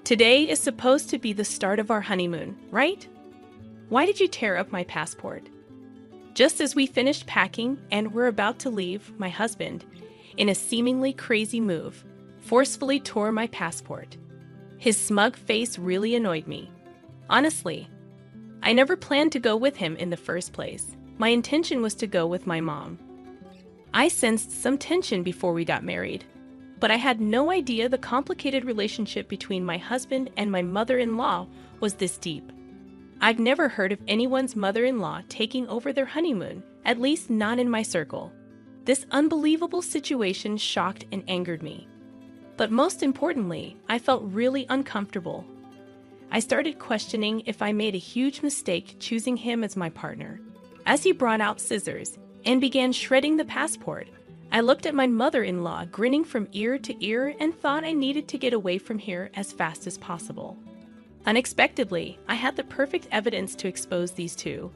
Today is supposed to be the start of our honeymoon, right? Why did you tear up my passport? Just as we finished packing and were about to leave, my husband, in a seemingly crazy move, forcefully tore my passport. His smug face really annoyed me. Honestly, I never planned to go with him in the first place. My intention was to go with my mom. I sensed some tension before we got married, but I had no idea the complicated relationship between my husband and my mother-in-law was this deep. I've never heard of anyone's mother-in-law taking over their honeymoon, at least not in my circle. This unbelievable situation shocked and angered me. But most importantly, I felt really uncomfortable. I started questioning if I made a huge mistake choosing him as my partner. As he brought out scissors and began shredding the passport, I looked at my mother-in-law grinning from ear to ear and thought I needed to get away from here as fast as possible. Unexpectedly, I had the perfect evidence to expose these two.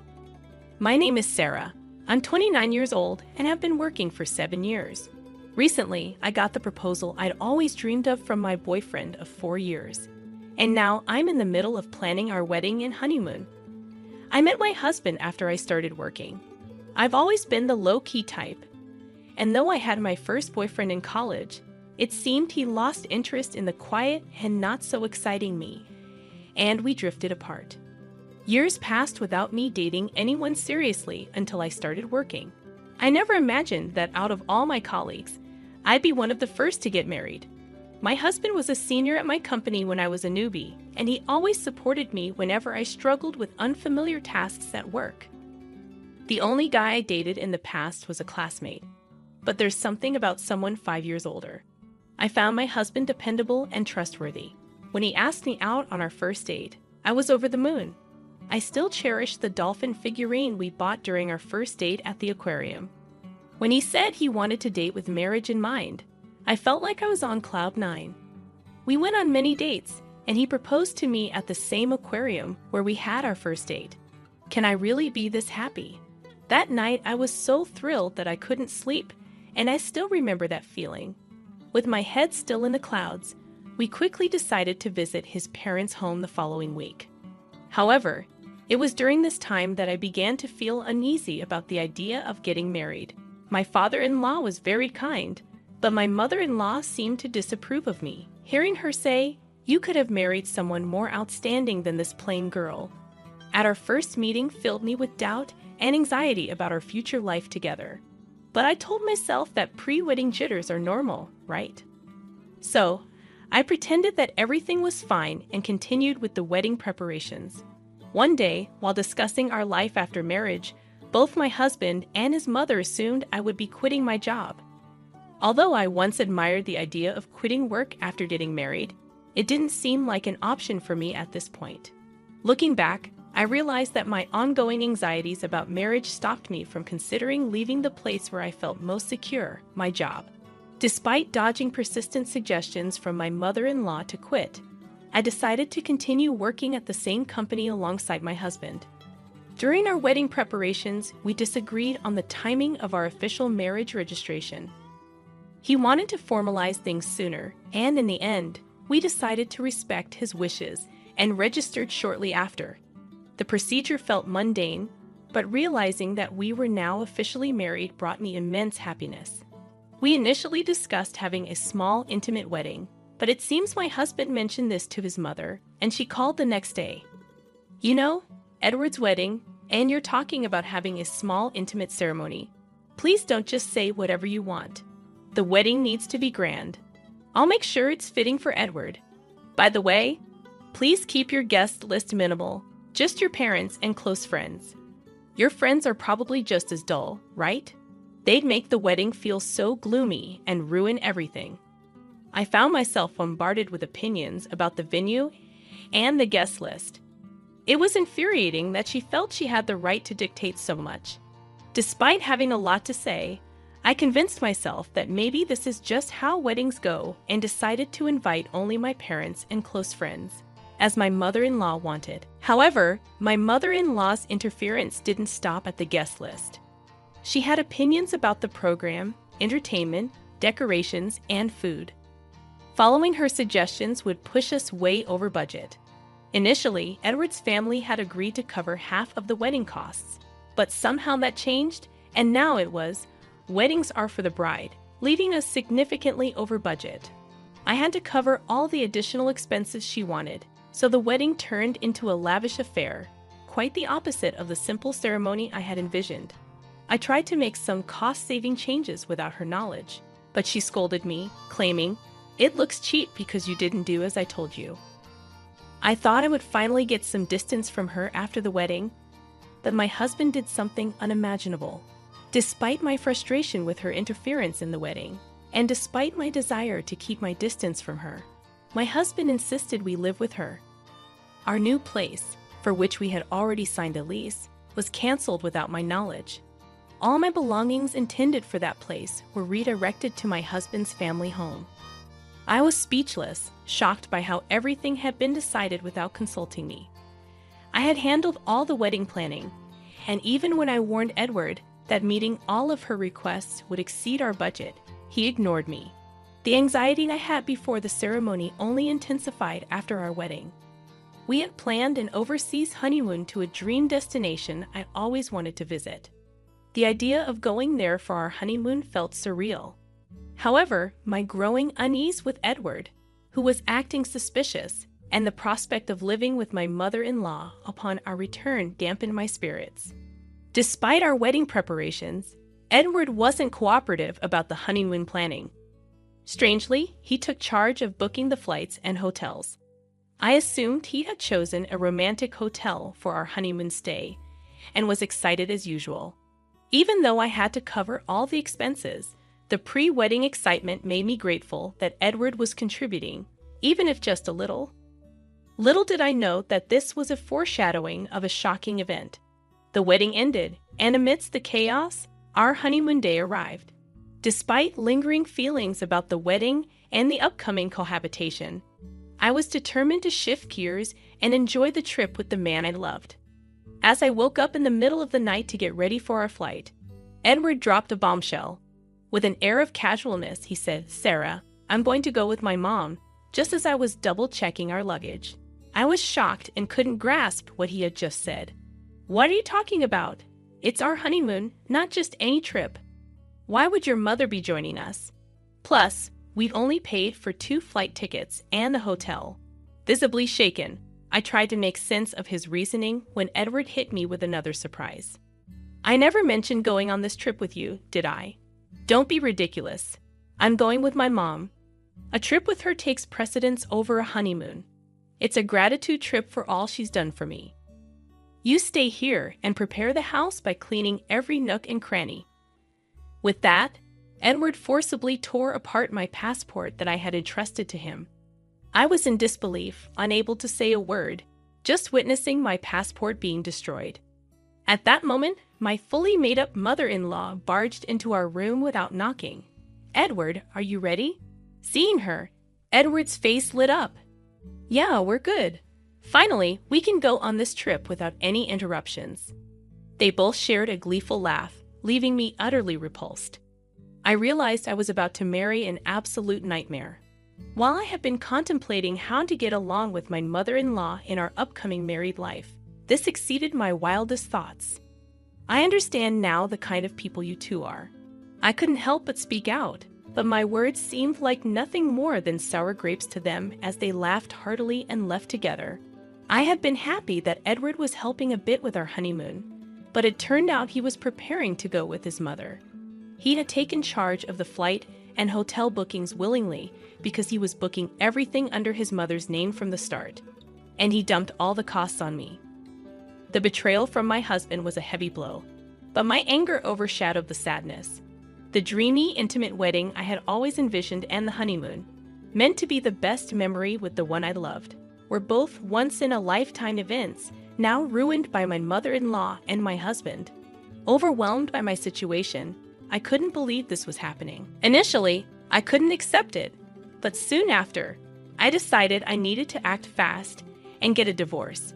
My name is Sarah. I'm 29 years old and have been working for 7 years. Recently, I got the proposal I'd always dreamed of from my boyfriend of 4 years. And now I'm in the middle of planning our wedding and honeymoon. I met my husband after I started working. I've always been the low-key type. And though I had my first boyfriend in college, it seemed he lost interest in the quiet and not-so-exciting me, and we drifted apart. Years passed without me dating anyone seriously until I started working. I never imagined that out of all my colleagues, I'd be one of the first to get married. My husband was a senior at my company when I was a newbie, and he always supported me whenever I struggled with unfamiliar tasks at work. The only guy I dated in the past was a classmate, but there's something about someone 5 years older. I found my husband dependable and trustworthy. When he asked me out on our first date, I was over the moon. I still cherish the dolphin figurine we bought during our first date at the aquarium. When he said he wanted to date with marriage in mind, I felt like I was on cloud 9. We went on many dates, and he proposed to me at the same aquarium where we had our first date. Can I really be this happy? That night, I was so thrilled that I couldn't sleep, and I still remember that feeling. With my head still in the clouds, we quickly decided to visit his parents' home the following week. However, it was during this time that I began to feel uneasy about the idea of getting married. My father-in-law was very kind, but my mother-in-law seemed to disapprove of me. Hearing her say, "You could have married someone more outstanding than this plain girl," at our first meeting filled me with doubt and anxiety about our future life together. But I told myself that pre-wedding jitters are normal, right? So, I pretended that everything was fine and continued with the wedding preparations. One day, while discussing our life after marriage, both my husband and his mother assumed I would be quitting my job. Although I once admired the idea of quitting work after getting married, it didn't seem like an option for me at this point. Looking back, I realized that my ongoing anxieties about marriage stopped me from considering leaving the place where I felt most secure, my job. Despite dodging persistent suggestions from my mother-in-law to quit, I decided to continue working at the same company alongside my husband. During our wedding preparations, we disagreed on the timing of our official marriage registration. He wanted to formalize things sooner, and in the end, we decided to respect his wishes and registered shortly after. The procedure felt mundane, but realizing that we were now officially married brought me immense happiness. We initially discussed having a small, intimate wedding, but it seems my husband mentioned this to his mother, and she called the next day. "You know, Edward's wedding, and you're talking about having a small, intimate ceremony. Please don't just say whatever you want. The wedding needs to be grand. I'll make sure it's fitting for Edward. By the way, please keep your guest list minimal, just your parents and close friends. Your friends are probably just as dull, right? They'd make the wedding feel so gloomy and ruin everything." I found myself bombarded with opinions about the venue and the guest list. It was infuriating that she felt she had the right to dictate so much. Despite having a lot to say, I convinced myself that maybe this is just how weddings go and decided to invite only my parents and close friends, as my mother-in-law wanted. However, my mother-in-law's interference didn't stop at the guest list. She had opinions about the program, entertainment, decorations, and food. Following her suggestions would push us way over budget. Initially, Edward's family had agreed to cover half of the wedding costs, but somehow that changed, and now it was, weddings are for the bride, leaving us significantly over budget. I had to cover all the additional expenses she wanted, so the wedding turned into a lavish affair, quite the opposite of the simple ceremony I had envisioned. I tried to make some cost-saving changes without her knowledge, but she scolded me, claiming, "It looks cheap because you didn't do as I told you." I thought I would finally get some distance from her after the wedding, but my husband did something unimaginable. Despite my frustration with her interference in the wedding, and despite my desire to keep my distance from her, my husband insisted we live with her. Our new place, for which we had already signed a lease, was canceled without my knowledge. All my belongings intended for that place were redirected to my husband's family home. I was speechless, shocked by how everything had been decided without consulting me. I had handled all the wedding planning, and even when I warned Edward that meeting all of her requests would exceed our budget, he ignored me. The anxiety I had before the ceremony only intensified after our wedding. We had planned an overseas honeymoon to a dream destination I always wanted to visit. The idea of going there for our honeymoon felt surreal. However, my growing unease with Edward, who was acting suspicious, and the prospect of living with my mother-in-law upon our return dampened my spirits. Despite our wedding preparations, Edward wasn't cooperative about the honeymoon planning. Strangely, he took charge of booking the flights and hotels. I assumed he had chosen a romantic hotel for our honeymoon stay, and was excited as usual. Even though I had to cover all the expenses, the pre-wedding excitement made me grateful that Edward was contributing, even if just a little. Little did I know that this was a foreshadowing of a shocking event. The wedding ended, and amidst the chaos, our honeymoon day arrived. Despite lingering feelings about the wedding and the upcoming cohabitation, I was determined to shift gears and enjoy the trip with the man I loved. As I woke up in the middle of the night to get ready for our flight, Edward dropped a bombshell. With an air of casualness, he said, "Sarah, I'm going to go with my mom," just as I was double-checking our luggage. I was shocked and couldn't grasp what he had just said. "What are you talking about? It's our honeymoon, not just any trip. Why would your mother be joining us? Plus, we've only paid for 2 flight tickets and a hotel." Visibly shaken, I tried to make sense of his reasoning when Edward hit me with another surprise. "I never mentioned going on this trip with you, did I? Don't be ridiculous. I'm going with my mom. A trip with her takes precedence over a honeymoon. It's a gratitude trip for all she's done for me. You stay here and prepare the house by cleaning every nook and cranny." With that, Edward forcibly tore apart my passport that I had entrusted to him. I was in disbelief, unable to say a word, just witnessing my passport being destroyed. At that moment, my fully made-up mother-in-law barged into our room without knocking. "Edward, are you ready?" Seeing her, Edward's face lit up. "Yeah, we're good. Finally, we can go on this trip without any interruptions." They both shared a gleeful laugh, leaving me utterly repulsed. I realized I was about to marry an absolute nightmare. While I have been contemplating how to get along with my mother-in-law in our upcoming married life, this exceeded my wildest thoughts. I understand now the kind of people you two are. I couldn't help but speak out, but my words seemed like nothing more than sour grapes to them as they laughed heartily and left together. I had been happy that Edward was helping a bit with our honeymoon, but it turned out he was preparing to go with his mother. He had taken charge of the flight and hotel bookings willingly because he was booking everything under his mother's name from the start, and he dumped all the costs on me. The betrayal from my husband was a heavy blow, but my anger overshadowed the sadness. The dreamy, intimate wedding I had always envisioned and the honeymoon, meant to be the best memory with the one I loved, were both once-in-a-lifetime events, now ruined by my mother-in-law and my husband. Overwhelmed by my situation, I couldn't believe this was happening. Initially, I couldn't accept it, but soon after, I decided I needed to act fast and get a divorce.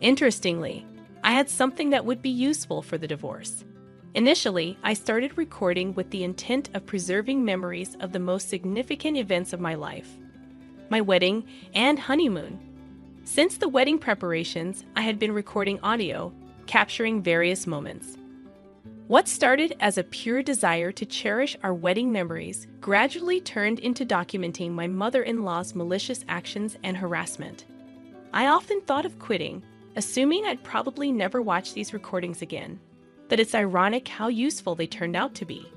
Interestingly, I had something that would be useful for the divorce. Initially, I started recording with the intent of preserving memories of the most significant events of my life. my wedding, and honeymoon. Since the wedding preparations, I had been recording audio, capturing various moments. What started as a pure desire to cherish our wedding memories gradually turned into documenting my mother-in-law's malicious actions and harassment. I often thought of quitting, assuming I'd probably never watch these recordings again. But it's ironic how useful they turned out to be.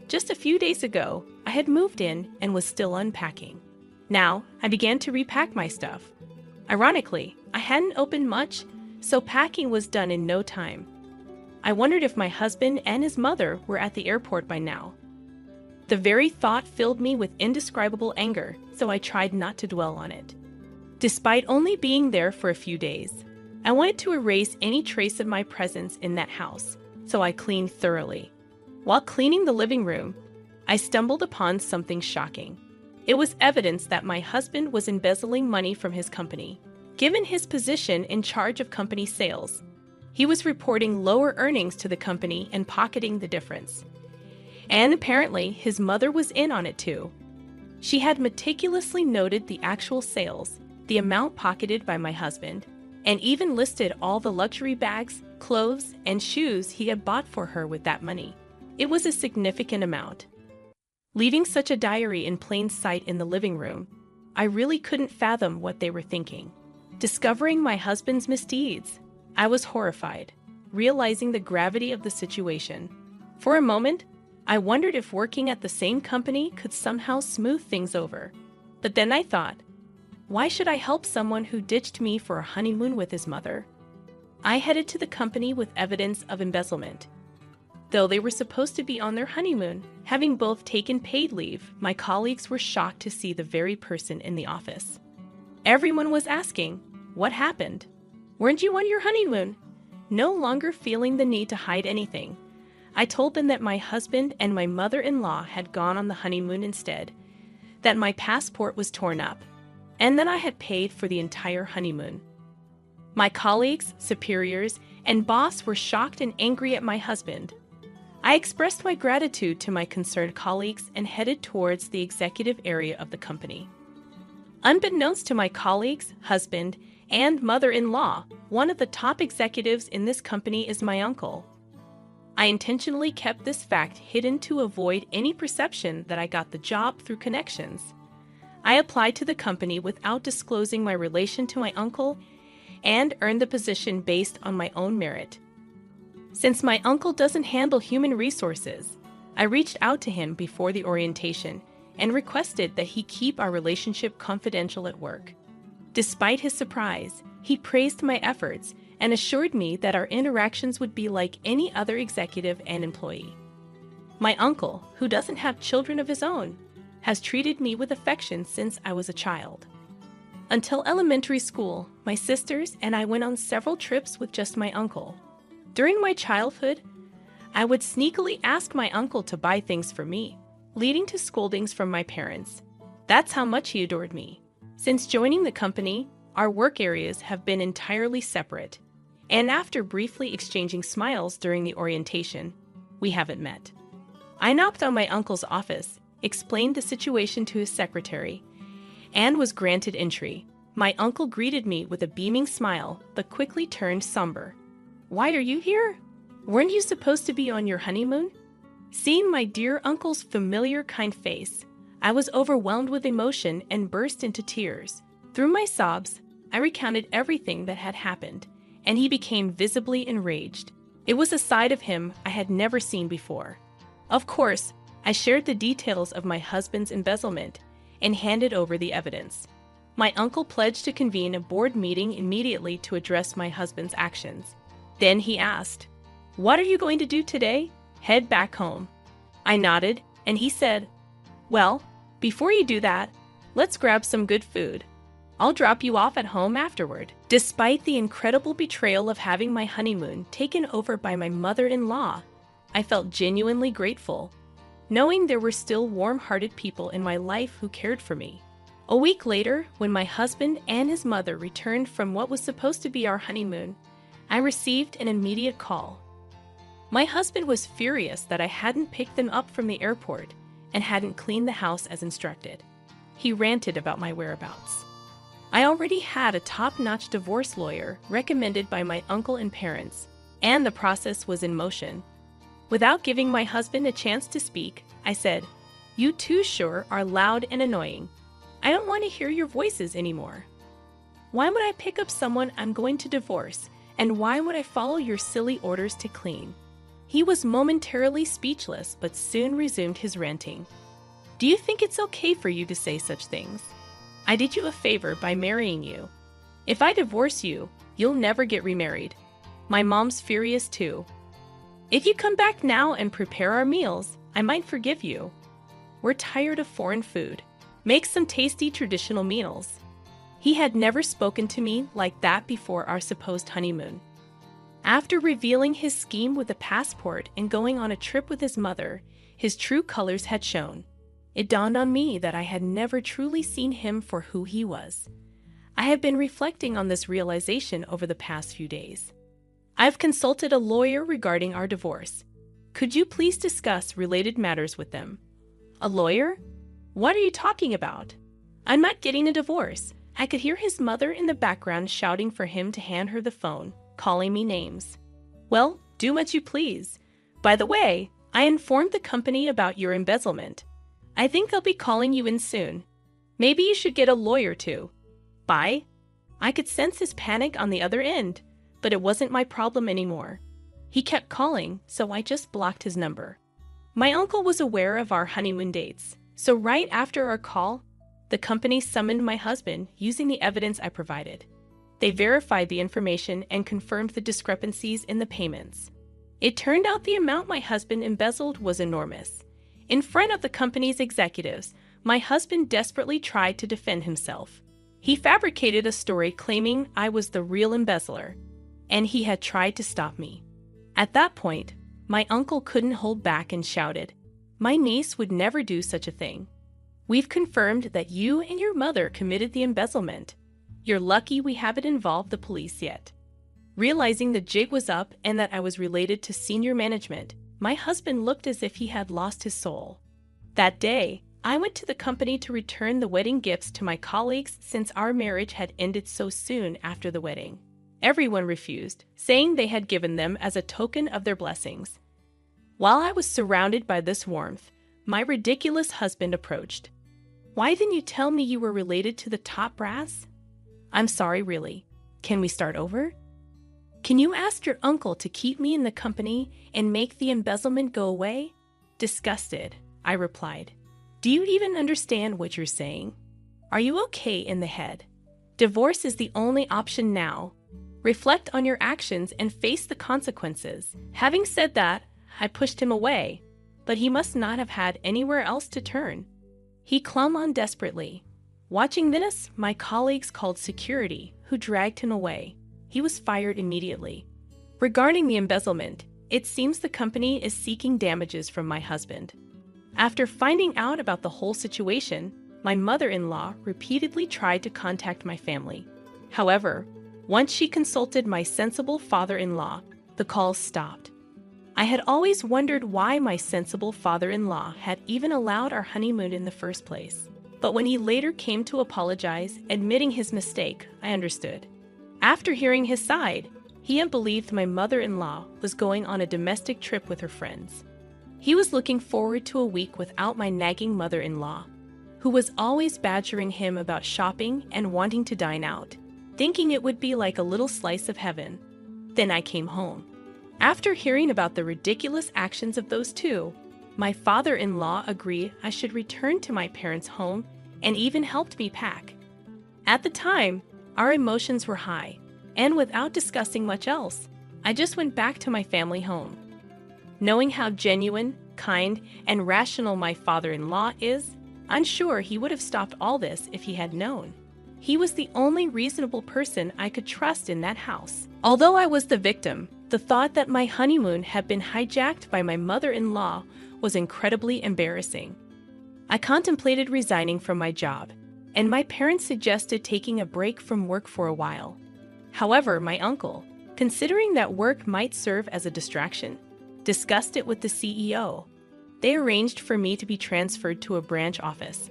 Just a few days ago, I had moved in and was still unpacking. Now, I began to repack my stuff. Ironically, I hadn't opened much, so packing was done in no time. I wondered if my husband and his mother were at the airport by now. The very thought filled me with indescribable anger, so I tried not to dwell on it. Despite only being there for a few days, I wanted to erase any trace of my presence in that house, so I cleaned thoroughly. While cleaning the living room, I stumbled upon something shocking. It was evidence that my husband was embezzling money from his company. Given his position in charge of company sales, he was reporting lower earnings to the company and pocketing the difference. And apparently, his mother was in on it too. She had meticulously noted the actual sales, the amount pocketed by my husband, and even listed all the luxury bags, clothes, and shoes he had bought for her with that money. It was a significant amount. Leaving such a diary in plain sight in the living room, I really couldn't fathom what they were thinking. Discovering my husband's misdeeds, I was horrified, realizing the gravity of the situation. For a moment, I wondered if working at the same company could somehow smooth things over. But then I thought, why should I help someone who ditched me for a honeymoon with his mother? I headed to the company with evidence of embezzlement. Though they were supposed to be on their honeymoon, having both taken paid leave, my colleagues were shocked to see the very person in the office. Everyone was asking, what happened? Weren't you on your honeymoon? No longer feeling the need to hide anything, I told them that my husband and my mother-in-law had gone on the honeymoon instead, that my passport was torn up, and that I had paid for the entire honeymoon. My colleagues, superiors, and boss were shocked and angry at my husband. I expressed my gratitude to my concerned colleagues and headed towards the executive area of the company. Unbeknownst to my colleagues, husband, and mother-in-law, one of the top executives in this company is my uncle. I intentionally kept this fact hidden to avoid any perception that I got the job through connections. I applied to the company without disclosing my relation to my uncle and earned the position based on my own merit. Since my uncle doesn't handle human resources, I reached out to him before the orientation and requested that he keep our relationship confidential at work. Despite his surprise, he praised my efforts and assured me that our interactions would be like any other executive and employee. My uncle, who doesn't have children of his own, has treated me with affection since I was a child. Until elementary school, my sisters and I went on several trips with just my uncle. During my childhood, I would sneakily ask my uncle to buy things for me, leading to scoldings from my parents. That's how much he adored me. Since joining the company, our work areas have been entirely separate, and after briefly exchanging smiles during the orientation, we haven't met. I knocked on my uncle's office, explained the situation to his secretary, and was granted entry. My uncle greeted me with a beaming smile, but quickly turned somber. "Why are you here? Weren't you supposed to be on your honeymoon?" Seeing my dear uncle's familiar, kind face, I was overwhelmed with emotion and burst into tears. Through my sobs, I recounted everything that had happened, and he became visibly enraged. It was a side of him I had never seen before. Of course, I shared the details of my husband's embezzlement and handed over the evidence. My uncle pledged to convene a board meeting immediately to address my husband's actions. Then he asked, "What are you going to do today? Head back home." I nodded, and he said, "Well, before you do that, let's grab some good food. I'll drop you off at home afterward." Despite the incredible betrayal of having my honeymoon taken over by my mother-in-law, I felt genuinely grateful, knowing there were still warm-hearted people in my life who cared for me. A week later, when my husband and his mother returned from what was supposed to be our honeymoon, I received an immediate call. My husband was furious that I hadn't picked them up from the airport and hadn't cleaned the house as instructed. He ranted about my whereabouts. I already had a top-notch divorce lawyer recommended by my uncle and parents, and the process was in motion. Without giving my husband a chance to speak, I said, "You two sure are loud and annoying. I don't want to hear your voices anymore. Why would I pick up someone I'm going to divorce, and why would I follow your silly orders to clean?" He was momentarily speechless, but soon resumed his ranting. "Do you think it's okay for you to say such things? I did you a favor by marrying you. If I divorce you, you'll never get remarried. My mom's furious too. If you come back now and prepare our meals, I might forgive you. We're tired of foreign food. Make some tasty traditional meals." He had never spoken to me like that before our supposed honeymoon. After revealing his scheme with a passport and going on a trip with his mother, his true colors had shown. It dawned on me that I had never truly seen him for who he was. I have been reflecting on this realization over the past few days. I've consulted a lawyer regarding our divorce. Could you please discuss related matters with them? A lawyer? What are you talking about? I'm not getting a divorce. I could hear his mother in the background shouting for him to hand her the phone, calling me names. Well, do what you please. By the way, I informed the company about your embezzlement. I think they'll be calling you in soon. Maybe you should get a lawyer too. Bye. I could sense his panic on the other end, but it wasn't my problem anymore. He kept calling, so I just blocked his number. My uncle was aware of our honeymoon dates, so right after our call, the company summoned my husband using the evidence I provided. They verified the information and confirmed the discrepancies in the payments. It turned out the amount my husband embezzled was enormous. In front of the company's executives, my husband desperately tried to defend himself. He fabricated a story claiming I was the real embezzler, and he had tried to stop me. At that point, my uncle couldn't hold back and shouted, "My niece would never do such a thing. We've confirmed that you and your mother committed the embezzlement. You're lucky we haven't involved the police yet." Realizing the jig was up and that I was related to senior management, my husband looked as if he had lost his soul. That day, I went to the company to return the wedding gifts to my colleagues since our marriage had ended so soon after the wedding. Everyone refused, saying they had given them as a token of their blessings. While I was surrounded by this warmth, my ridiculous husband approached. "Why didn't you tell me you were related to the top brass?" "I'm sorry, really. Can we start over?" "Can you ask your uncle to keep me in the company and make the embezzlement go away?" Disgusted, I replied. "Do you even understand what you're saying? Are you okay in the head? Divorce is the only option now. Reflect on your actions and face the consequences." Having said that, I pushed him away, but he must not have had anywhere else to turn. He clung on desperately. Watching this, my colleagues called security, who dragged him away. He was fired immediately. Regarding the embezzlement, it seems the company is seeking damages from my husband. After finding out about the whole situation, my mother-in-law repeatedly tried to contact my family. However, once she consulted my sensible father-in-law, the calls stopped. I had always wondered why my sensible father-in-law had even allowed our honeymoon in the first place. But when he later came to apologize, admitting his mistake, I understood. After hearing his side, he had believed my mother-in-law was going on a domestic trip with her friends. He was looking forward to a week without my nagging mother-in-law, who was always badgering him about shopping and wanting to dine out, thinking it would be like a little slice of heaven. Then I came home. After hearing about the ridiculous actions of those two, my father-in-law agreed I should return to my parents' home and even helped me pack. At the time, our emotions were high, and without discussing much else, I just went back to my family home. Knowing how genuine, kind, and rational my father-in-law is, I'm sure he would have stopped all this if he had known. He was the only reasonable person I could trust in that house. Although I was the victim, the thought that my honeymoon had been hijacked by my mother-in-law was incredibly embarrassing. I contemplated resigning from my job, and my parents suggested taking a break from work for a while. However, my uncle, considering that work might serve as a distraction, discussed it with the CEO. They arranged for me to be transferred to a branch office.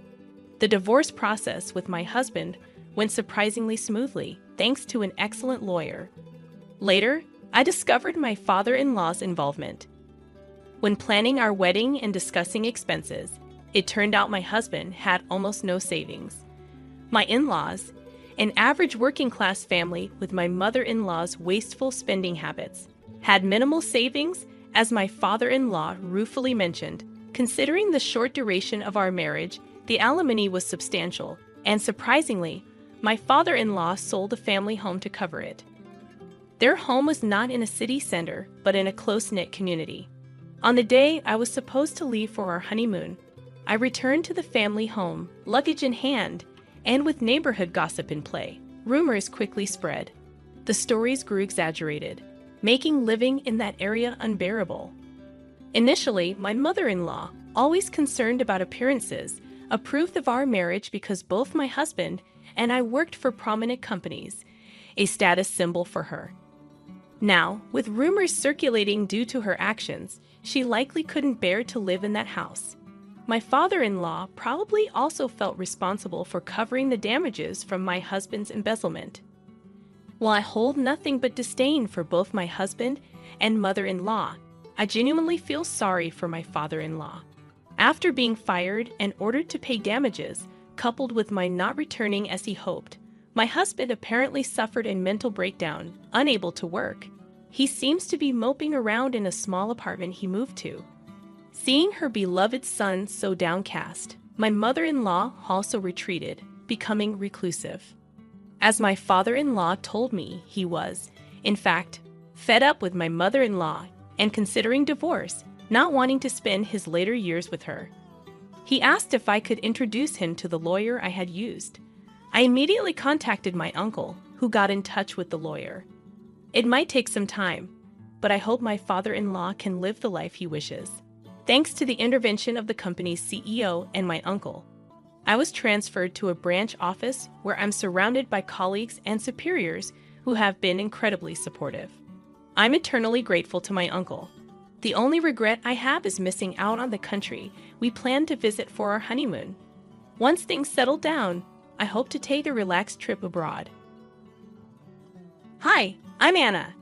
The divorce process with my husband went surprisingly smoothly, thanks to an excellent lawyer. Later, I discovered my father-in-law's involvement. When planning our wedding and discussing expenses, it turned out my husband had almost no savings. My in-laws, an average working-class family with my mother-in-law's wasteful spending habits, had minimal savings, as my father-in-law ruefully mentioned. Considering the short duration of our marriage, the alimony was substantial, and surprisingly, my father-in-law sold a family home to cover it. Their home was not in a city center, but in a close-knit community. On the day I was supposed to leave for our honeymoon, I returned to the family home, luggage in hand, and with neighborhood gossip in play. Rumors quickly spread. The stories grew exaggerated, making living in that area unbearable. Initially, my mother-in-law, always concerned about appearances, approved of our marriage because both my husband and I worked for prominent companies, a status symbol for her. Now, with rumors circulating due to her actions, she likely couldn't bear to live in that house. My father-in-law probably also felt responsible for covering the damages from my husband's embezzlement. While I hold nothing but disdain for both my husband and mother-in-law, I genuinely feel sorry for my father-in-law. After being fired and ordered to pay damages, coupled with my not returning as he hoped, my husband apparently suffered a mental breakdown, unable to work. He seems to be moping around in a small apartment he moved to. Seeing her beloved son so downcast, my mother-in-law also retreated, becoming reclusive. As my father-in-law told me, he was, in fact, fed up with my mother-in-law and considering divorce, not wanting to spend his later years with her. He asked if I could introduce him to the lawyer I had used. I immediately contacted my uncle, who got in touch with the lawyer. It might take some time, but I hope my father-in-law can live the life he wishes. Thanks to the intervention of the company's CEO and my uncle, I was transferred to a branch office where I'm surrounded by colleagues and superiors who have been incredibly supportive. I'm eternally grateful to my uncle. The only regret I have is missing out on the country we plan to visit for our honeymoon. Once things settle down, I hope to take a relaxed trip abroad. Hi, I'm Anna.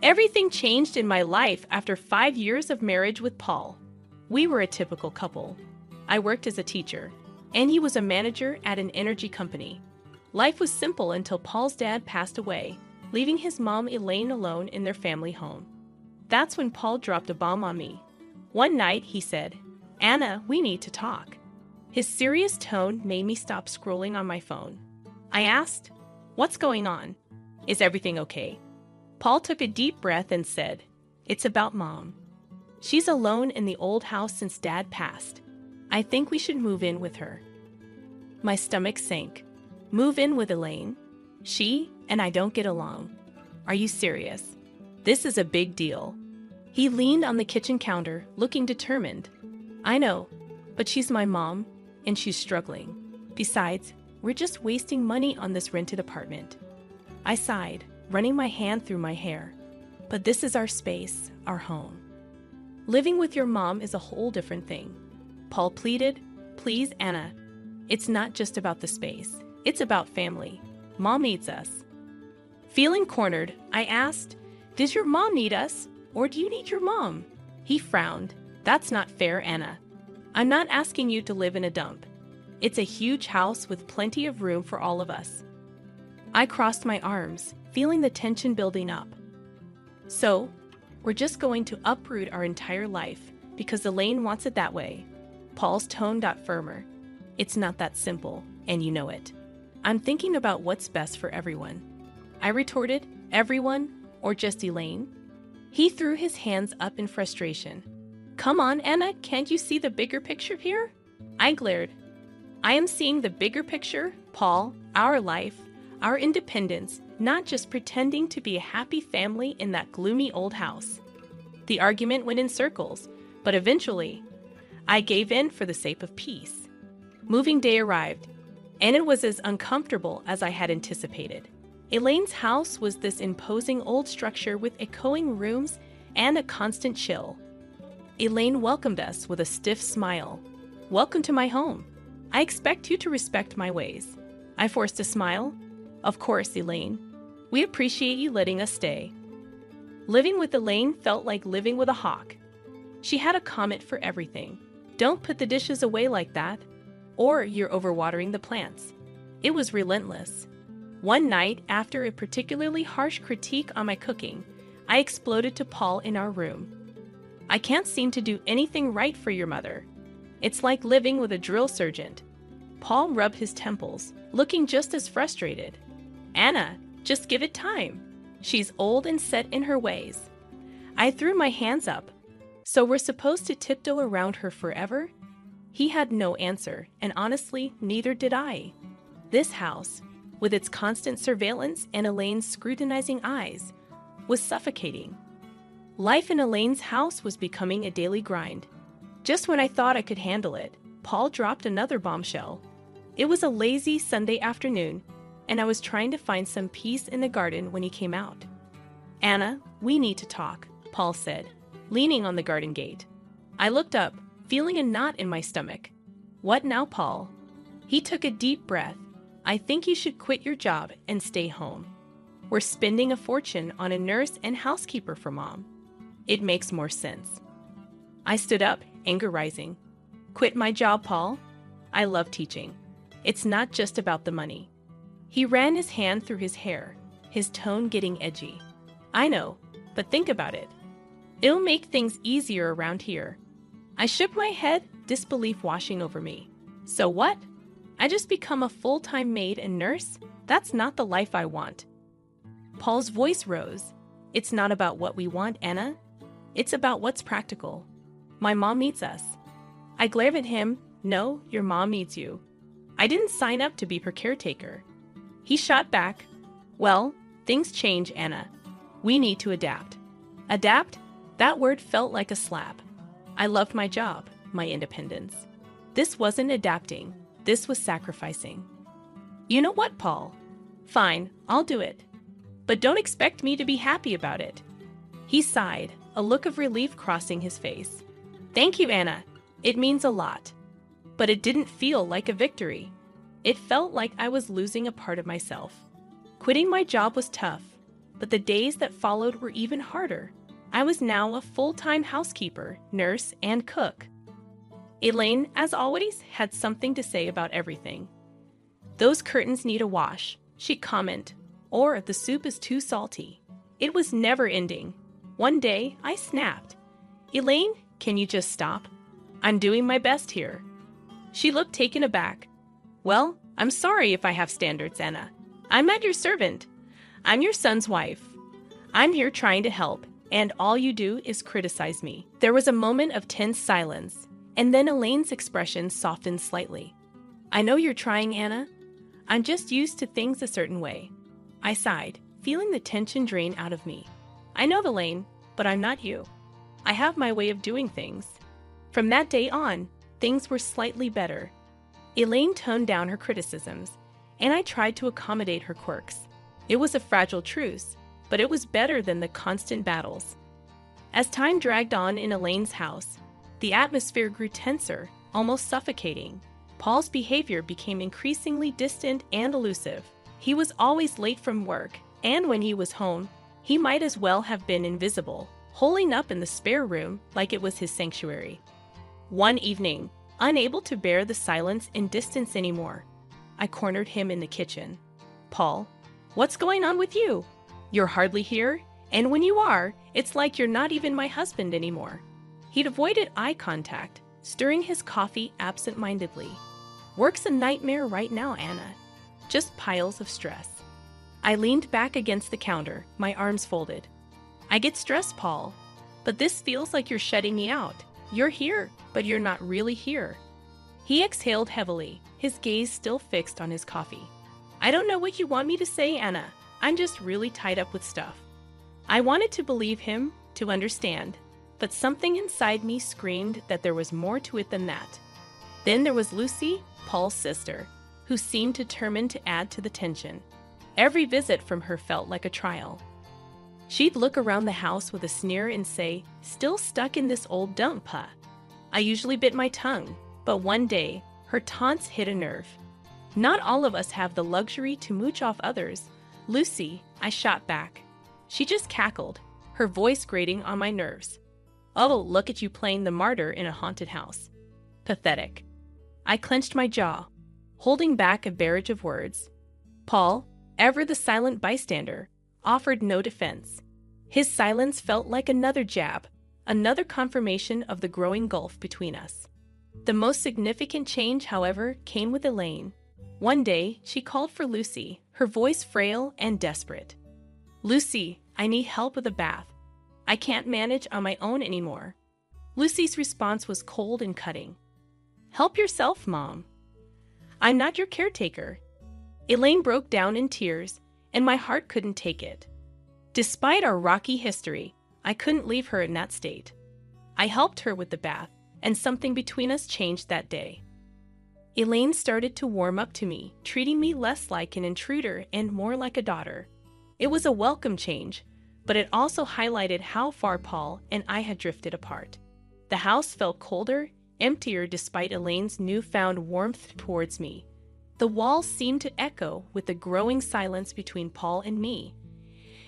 Everything changed in my life after 5 years of marriage with Paul. We were a typical couple. I worked as a teacher, and he was a manager at an energy company. Life was simple until Paul's dad passed away, leaving his mom Elaine alone in their family home. That's when Paul dropped a bomb on me. One night, he said, "Anna, we need to talk." His serious tone made me stop scrolling on my phone. I asked, "What's going on? Is everything okay?" Paul took a deep breath and said, "It's about Mom. She's alone in the old house since Dad passed. I think we should move in with her." My stomach sank. Move in with Elaine? She and I don't get along. Are you serious? This is a big deal. He leaned on the kitchen counter, looking determined. I know, but she's my mom, and she's struggling. Besides, we're just wasting money on this rented apartment. I sighed, running my hand through my hair. But this is our space, our home. Living with your mom is a whole different thing. Paul pleaded, "Please, Anna. It's not just about the space. It's about family. Mom needs us." Feeling cornered, I asked, "Does your mom need us, or do you need your mom?" He frowned. "That's not fair, Anna. I'm not asking you to live in a dump. It's a huge house with plenty of room for all of us." I crossed my arms, feeling the tension building up. "So, we're just going to uproot our entire life because Elaine wants it that way." Paul's tone got firmer. "It's not that simple, and you know it. I'm thinking about what's best for everyone." I retorted, "Everyone, or just Elaine?" He threw his hands up in frustration. "Come on, Anna, can't you see the bigger picture here?" I glared. "I am seeing the bigger picture, Paul, our life, our independence, not just pretending to be a happy family in that gloomy old house." The argument went in circles, but eventually, I gave in for the sake of peace. Moving day arrived, and it was as uncomfortable as I had anticipated. Elaine's house was this imposing old structure with echoing rooms and a constant chill. Elaine welcomed us with a stiff smile. "Welcome to my home. I expect you to respect my ways. I forced a smile. Of course, Elaine. We appreciate you letting us stay. Living with Elaine felt like living with a hawk. She had a comment for everything. Don't put the dishes away like that, or you're overwatering the plants. It was relentless. One night, after a particularly harsh critique on my cooking, I exploded to Paul in our room. I can't seem to do anything right for your mother. It's like living with a drill sergeant. Paul rubbed his temples, looking just as frustrated. Anna, just give it time. She's old and set in her ways. I threw my hands up. So we're supposed to tiptoe around her forever? He had no answer, and honestly, neither did I. This house, with its constant surveillance and Elaine's scrutinizing eyes, was suffocating. Life in Elaine's house was becoming a daily grind. Just when I thought I could handle it, Paul dropped another bombshell. It was a lazy Sunday afternoon, and I was trying to find some peace in the garden when he came out. Anna, we need to talk, Paul said, leaning on the garden gate. I looked up, feeling a knot in my stomach. What now, Paul? He took a deep breath. I think you should quit your job and stay home. We're spending a fortune on a nurse and housekeeper for Mom. It makes more sense. I stood up, anger rising. Quit my job, Paul? I love teaching. It's not just about the money. He ran his hand through his hair, his tone getting edgy. I know, but think about it. It'll make things easier around here. I shook my head, disbelief washing over me. So what? I just become a full-time maid and nurse? That's not the life I want. Paul's voice rose. It's not about what we want, Anna. It's about what's practical. My mom needs us. I glared at him. No, your mom needs you. I didn't sign up to be her caretaker. He shot back. Well, things change, Anna. We need to adapt. Adapt? That word felt like a slap. I loved my job, my independence. This wasn't adapting. This was sacrificing. You know what, Paul? Fine, I'll do it. But don't expect me to be happy about it. He sighed, a look of relief crossing his face. Thank you, Anna. It means a lot. But it didn't feel like a victory. It felt like I was losing a part of myself. Quitting my job was tough, but the days that followed were even harder. I was now a full-time housekeeper, nurse, and cook. Elaine, as always, had something to say about everything. Those curtains need a wash, she'd comment, or the soup is too salty. It was never ending. One day, I snapped. Elaine, can you just stop? I'm doing my best here. She looked taken aback. Well, I'm sorry if I have standards, Anna. I'm not your servant. I'm your son's wife. I'm here trying to help, and all you do is criticize me. There was a moment of tense silence, and then Elaine's expression softened slightly. I know you're trying, Anna. I'm just used to things a certain way. I sighed, feeling the tension drain out of me. I know, Elaine, but I'm not you. I have my way of doing things. From that day on, things were slightly better. Elaine toned down her criticisms, and I tried to accommodate her quirks. It was a fragile truce, but it was better than the constant battles. As time dragged on in Elaine's house, the atmosphere grew tenser, almost suffocating. Paul's behavior became increasingly distant and elusive. He was always late from work, and when he was home, he might as well have been invisible, holing up in the spare room like it was his sanctuary. One evening, unable to bear the silence and distance anymore, I cornered him in the kitchen. Paul, what's going on with you? You're hardly here, and when you are, it's like you're not even my husband anymore. He'd avoided eye contact, stirring his coffee absent-mindedly. Work's a nightmare right now, Anna. Just piles of stress. I leaned back against the counter, my arms folded. I get stressed, Paul, but this feels like you're shutting me out. You're here, but you're not really here. He exhaled heavily, his gaze still fixed on his coffee. I don't know what you want me to say, Anna. I'm just really tied up with stuff. I wanted to believe him, to understand, but something inside me screamed that there was more to it than that. Then there was Lucy, Paul's sister, who seemed determined to add to the tension. Every visit from her felt like a trial. She'd look around the house with a sneer and say, "Still stuck in this old dump, huh?" I usually bit my tongue, but one day, Her taunts hit a nerve. Not all of us have the luxury to mooch off others. Lucy, I shot back. She just cackled, her voice grating on my nerves. Oh, look at you playing the martyr in a haunted house. Pathetic. I clenched my jaw, holding back a barrage of words. Paul, ever the silent bystander, offered no defense. His silence felt like another jab, another confirmation of the growing gulf between us. The most significant change, however, came with Elaine. One day, she called for Lucy, her voice frail and desperate. Lucy, I need help with a bath. I can't manage on my own anymore. Lucy's response was cold and cutting. Help yourself, Mom. I'm not your caretaker. Elaine broke down in tears, and my heart couldn't take it. Despite our rocky history, I couldn't leave her in that state. I helped her with the bath, and something between us changed that day. Elaine started to warm up to me, treating me less like an intruder and more like a daughter. It was a welcome change, but it also highlighted how far Paul and I had drifted apart. The house felt colder, emptier despite Elaine's newfound warmth towards me. The walls seemed to echo with the growing silence between Paul and me,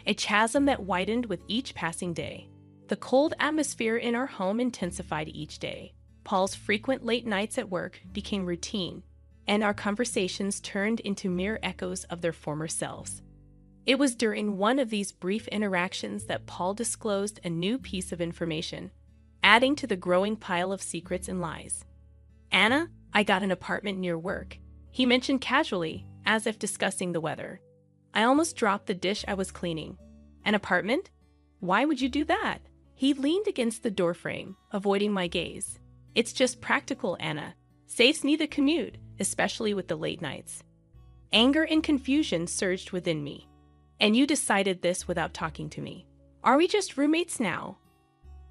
a chasm that widened with each passing day. The cold atmosphere in our home intensified each day. Paul's frequent late nights at work became routine, and our conversations turned into mere echoes of their former selves. It was during one of these brief interactions that Paul disclosed a new piece of information, adding to the growing pile of secrets and lies. Anna, I got an apartment near work. He mentioned casually, as if discussing the weather. I almost dropped the dish I was cleaning. An apartment? Why would you do that? He leaned against the doorframe, avoiding my gaze. It's just practical, Anna. Saves me the commute, especially with the late nights. Anger and confusion surged within me. And you decided this without talking to me. Are we just roommates now?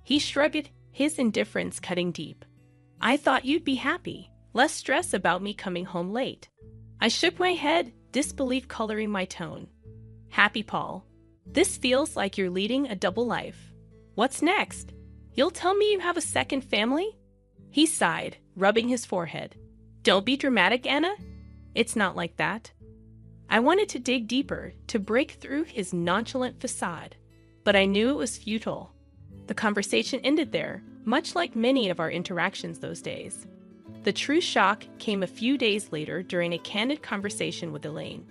He shrugged, his indifference cutting deep. I thought you'd be happy, less stress about me coming home late. I shook my head, disbelief coloring my tone. Happy, Paul. This feels like you're leading a double life. What's next? You'll tell me you have a second family? He sighed, rubbing his forehead. Don't be dramatic, Anna. It's not like that. I wanted to dig deeper, to break through his nonchalant facade, but I knew it was futile. The conversation ended there, much like many of our interactions those days. The true shock came a few days later during a candid conversation with Elaine.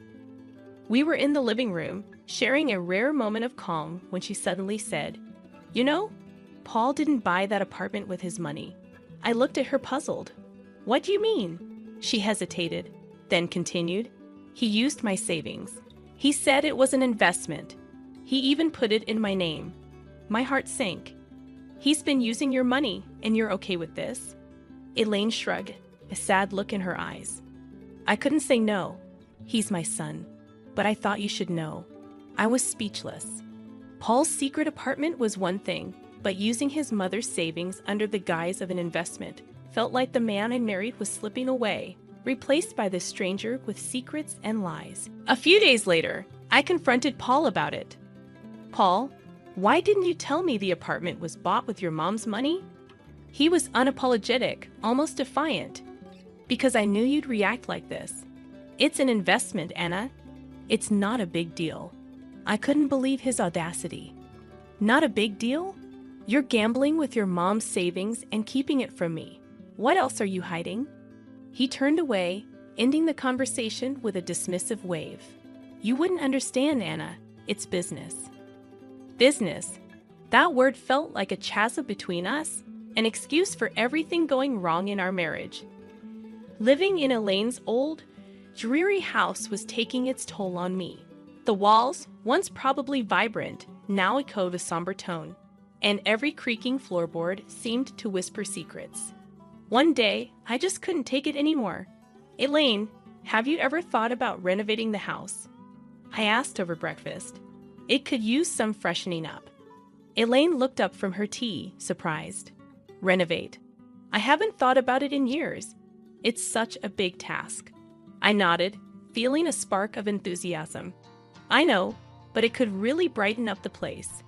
We were in the living room, sharing a rare moment of calm when she suddenly said, You know, Paul didn't buy that apartment with his money. I looked at her puzzled. What do you mean? She hesitated, then continued. He used my savings. He said it was an investment. He even put it in my name. My heart sank. He's been using your money, and you're okay with this? Elaine shrugged, a sad look in her eyes. I couldn't say no. He's my son. But I thought you should know. I was speechless. Paul's secret apartment was one thing, but using his mother's savings under the guise of an investment felt like the man I married was slipping away, replaced by this stranger with secrets and lies. A few days later, I confronted Paul about it. Paul, why didn't you tell me the apartment was bought with your mom's money? He was unapologetic, almost defiant. Because I knew you'd react like this. It's an investment, Anna. It's not a big deal. I couldn't believe his audacity. Not a big deal? You're gambling with your mom's savings and keeping it from me. What else are you hiding? He turned away, ending the conversation with a dismissive wave. You wouldn't understand, Anna. It's business. Business. That word felt like a chasm between us, an excuse for everything going wrong in our marriage. Living in Elaine's old, dreary house was taking its toll on me. The walls, once probably vibrant, now echoed a somber tone, and every creaking floorboard seemed to whisper secrets. One day, I just couldn't take it anymore. Elaine, have you ever thought about renovating the house? I asked over breakfast. It could use some freshening up. Elaine looked up from her tea, surprised. Renovate. I haven't thought about it in years. It's such a big task. I nodded, feeling a spark of enthusiasm. I know, but it could really brighten up the place.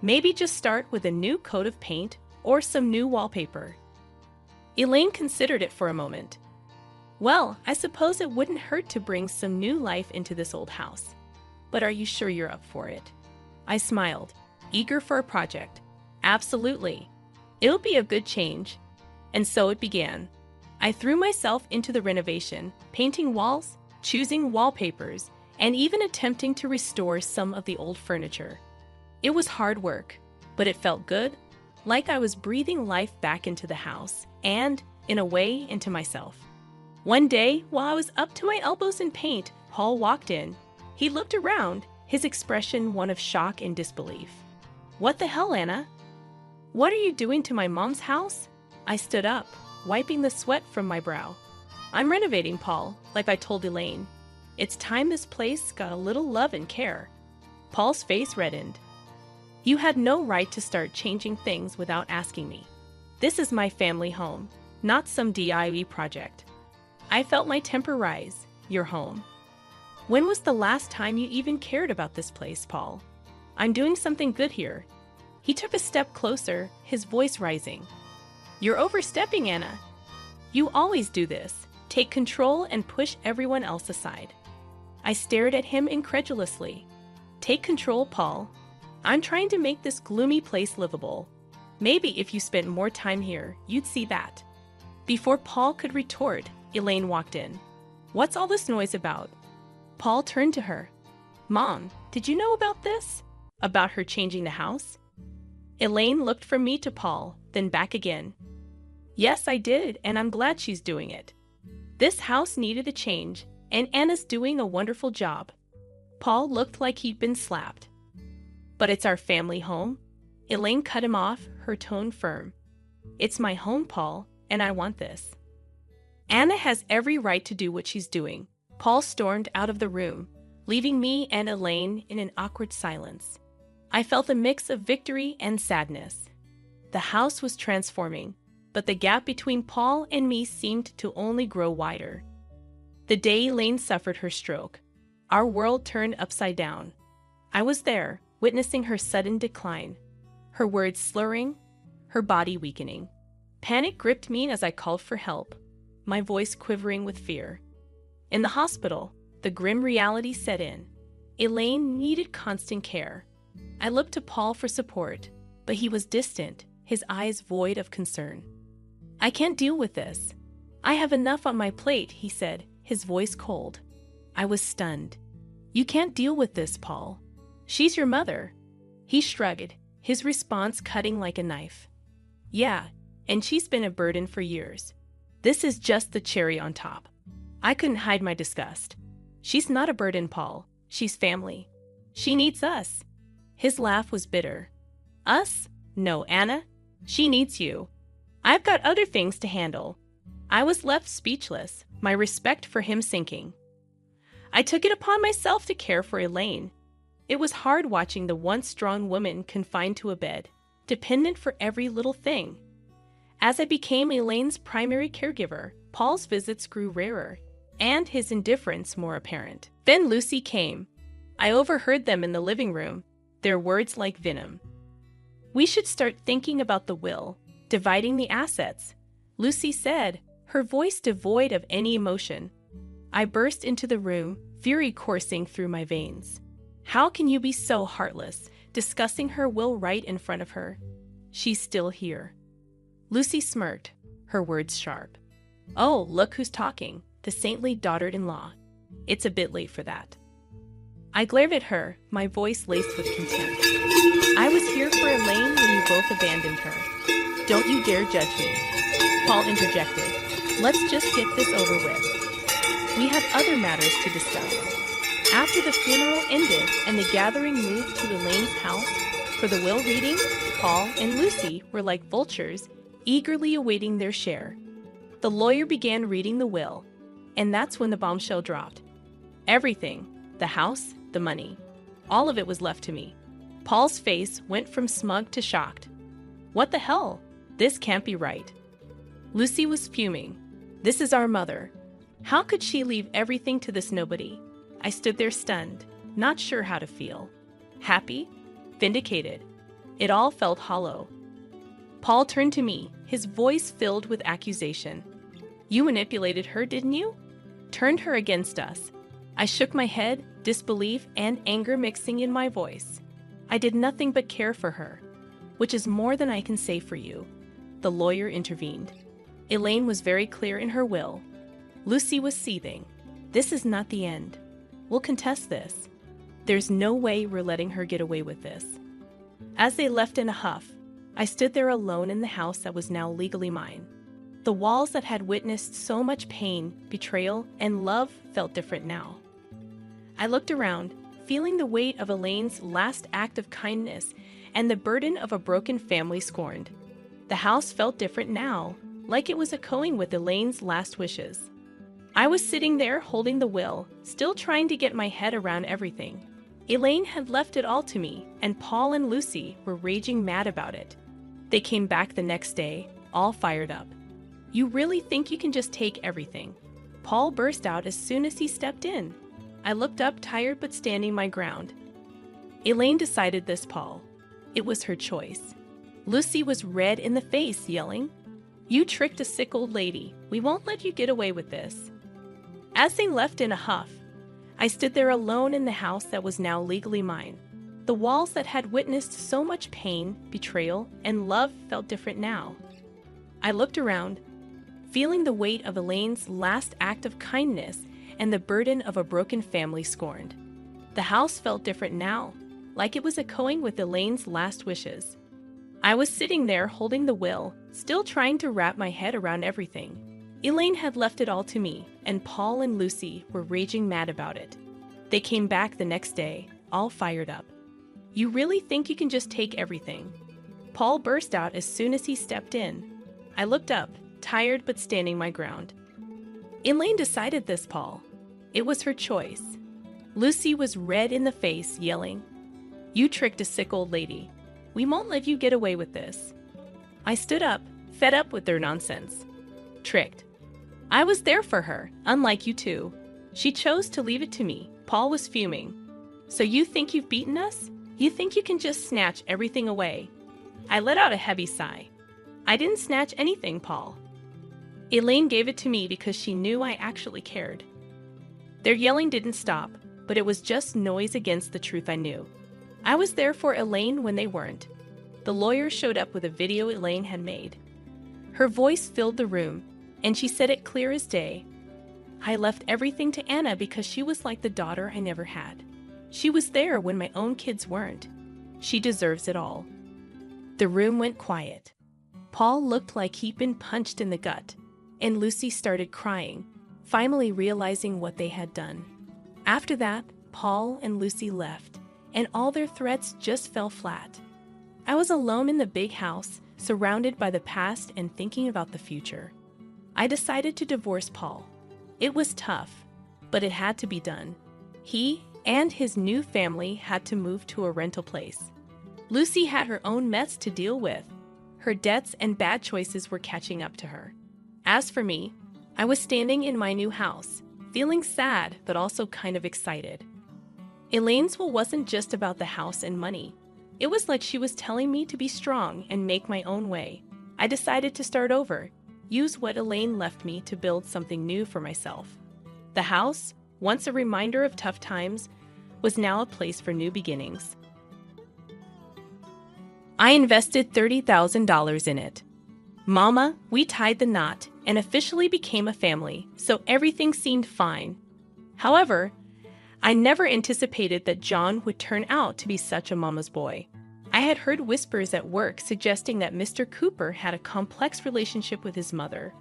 Maybe just start with a new coat of paint or some new wallpaper. Elaine considered it for a moment. Well, I suppose it wouldn't hurt to bring some new life into this old house. But are you sure you're up for it? I smiled, eager for a project. Absolutely. It'll be a good change. And so it began. I threw myself into the renovation, painting walls, choosing wallpapers, and even attempting to restore some of the old furniture. It was hard work, but it felt good, like I was breathing life back into the house and, in a way, into myself. One day, while I was up to my elbows in paint, Paul walked in. He looked around, his expression one of shock and disbelief. "What the hell, Anna? What are you doing to my mom's house?" I stood up, wiping the sweat from my brow. "I'm renovating, Paul, like I told Elaine. It's time this place got a little love and care." Paul's face reddened. "You had no right to start changing things without asking me. This is my family home, not some DIY project." I felt my temper rise. "Your home? When was the last time you even cared about this place, Paul? I'm doing something good here." He took a step closer, his voice rising. "You're overstepping, Anna. You always do this. Take control and push everyone else aside." I stared at him incredulously. "Take control, Paul? I'm trying to make this gloomy place livable. Maybe if you spent more time here, you'd see that." Before Paul could retort, Elaine walked in. "What's all this noise about?" Paul turned to her. "Mom, did you know about this? About her changing the house?" Elaine looked from me to Paul, then back again. "Yes, I did, and I'm glad she's doing it. This house needed a change, and Anna's doing a wonderful job." Paul looked like he'd been slapped. "But it's our family home." Elaine cut him off, her tone firm. "It's my home, Paul, and I want this." "Anna has every right to do what she's doing." Paul stormed out of the room, leaving me and Elaine in an awkward silence. I felt a mix of victory and sadness. The house was transforming, but the gap between Paul and me seemed to only grow wider. The day Elaine suffered her stroke, our world turned upside down. I was there, witnessing her sudden decline, her words slurring, her body weakening. Panic gripped me as I called for help, my voice quivering with fear. In the hospital, the grim reality set in. Elaine needed constant care. I looked to Paul for support, but he was distant, his eyes void of concern. "I can't deal with this. I have enough on my plate," he said, his voice cold. I was stunned. "You can't deal with this, Paul. She's your mother." He shrugged, his response cutting like a knife. "Yeah, and she's been a burden for years. This is just the cherry on top." I couldn't hide my disgust. "She's not a burden, Paul. She's family. She needs us." His laugh was bitter. "Us? No, Anna. She needs you. I've got other things to handle." I was left speechless, my respect for him sinking. I took it upon myself to care for Elaine. It was hard watching the once strong woman confined to a bed, dependent for every little thing. As I became Elaine's primary caregiver, Paul's visits grew rarer, and his indifference more apparent. Then Lucy came. I overheard them in the living room, their words like venom. "We should start thinking about the will, dividing the assets," Lucy said, her voice devoid of any emotion. I burst into the room, fury coursing through my veins. "How can you be so heartless, discussing her will right in front of her? She's still here." Lucy smirked, her words sharp. "Oh, look who's talking, the saintly daughter-in-law. It's a bit late for that." I glared at her, my voice laced with contempt. "I was here for Elaine when you both abandoned her. Don't you dare judge me." Paul interjected. "Let's just get this over with. We have other matters to discuss." After the funeral ended and the gathering moved to Elaine's house for the will reading, Paul and Lucy were like vultures, eagerly awaiting their share. The lawyer began reading the will, and that's when the bombshell dropped. Everything, the house, the money, all of it was left to me. Paul's face went from smug to shocked. "What the hell? This can't be right." Lucy was fuming. "This is our mother. How could she leave everything to this nobody?" I stood there stunned, not sure how to feel. Happy? Vindicated? It all felt hollow. Paul turned to me, his voice filled with accusation. You manipulated her, didn't you? Turned her against us. I shook my head, disbelief and anger mixing in my voice. I did nothing but care for her, which is more than I can say for you. The lawyer intervened. Elaine was very clear in her will. Lucy was seething. This is not the end. We'll contest this. There's no way we're letting her get away with this. As they left in a huff, I stood there alone in the house that was now legally mine. The walls that had witnessed so much pain, betrayal, and love felt different now. I looked around, feeling the weight of Elaine's last act of kindness and the burden of a broken family scorned. The house felt different now, like it was echoing with Elaine's last wishes. I was sitting there holding the will, still trying to get my head around everything. Elaine had left it all to me, and Paul and Lucy were raging mad about it. They came back the next day, all fired up. You really think you can just take everything? Paul burst out as soon as he stepped in. I looked up, tired but standing my ground. Elaine decided this, Paul. It was her choice. Lucy was red in the face, yelling, "You tricked a sick old lady. We won't let you get away with this." As they left in a huff, I stood there alone in the house that was now legally mine. The walls that had witnessed so much pain, betrayal, and love felt different now. I looked around, feeling the weight of Elaine's last act of kindness and the burden of a broken family scorned. The house felt different now, like it was echoing with Elaine's last wishes. I was sitting there holding the will, still trying to wrap my head around everything. Elaine had left it all to me, and Paul and Lucy were raging mad about it. They came back the next day, all fired up. You really think you can just take everything? Paul burst out as soon as he stepped in. I looked up, tired but standing my ground. Elaine decided this, Paul. It was her choice. Lucy was red in the face, yelling, "You tricked a sick old lady. We won't let you get away with this." I stood up, fed up with their nonsense. Tricked. I was there for her, unlike you two. She chose to leave it to me. Paul was fuming. So you think you've beaten us? You think you can just snatch everything away? I let out a heavy sigh. I didn't snatch anything, Paul. Elaine gave it to me because she knew I actually cared. Their yelling didn't stop, but it was just noise against the truth I knew. I was there for Elaine when they weren't. The lawyer showed up with a video Elaine had made. Her voice filled the room, and she said it clear as day. I left everything to Anna because she was like the daughter I never had. She was there when my own kids weren't. She deserves it all. The room went quiet. Paul looked like he'd been punched in the gut, and Lucy started crying, finally realizing what they had done. After that, Paul and Lucy left, and all their threats just fell flat. I was alone in the big house, surrounded by the past and thinking about the future. I decided to divorce Paul. It was tough, but it had to be done. He and his new family had to move to a rental place. Lucy had her own mess to deal with. Her debts and bad choices were catching up to her. As for me, I was standing in my new house, feeling sad but also kind of excited. Elaine's will wasn't just about the house and money. It was like she was telling me to be strong and make my own way. I decided to start over, use what Elaine left me to build something new for myself. The house, once a reminder of tough times, was now a place for new beginnings. I invested $30,000 in it. Mama, we tied the knot and officially became a family, so everything seemed fine. However, I never anticipated that John would turn out to be such a mama's boy. I had heard whispers at work suggesting that Mr. Cooper had a complex relationship with his mother,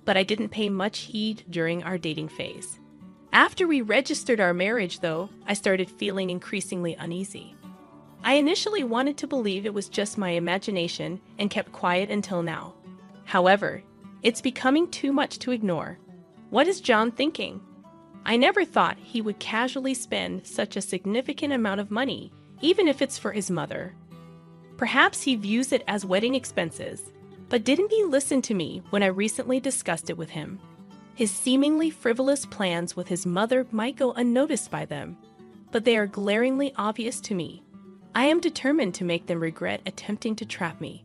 but I didn't pay much heed during our dating phase. After we registered our marriage, though, I started feeling increasingly uneasy. I initially wanted to believe it was just my imagination and kept quiet until now. However, it's becoming too much to ignore. What is John thinking? I never thought he would casually spend such a significant amount of money, even if it's for his mother. Perhaps he views it as wedding expenses, but didn't he listen to me when I recently discussed it with him? His seemingly frivolous plans with his mother might go unnoticed by them, but they are glaringly obvious to me. I am determined to make them regret attempting to trap me.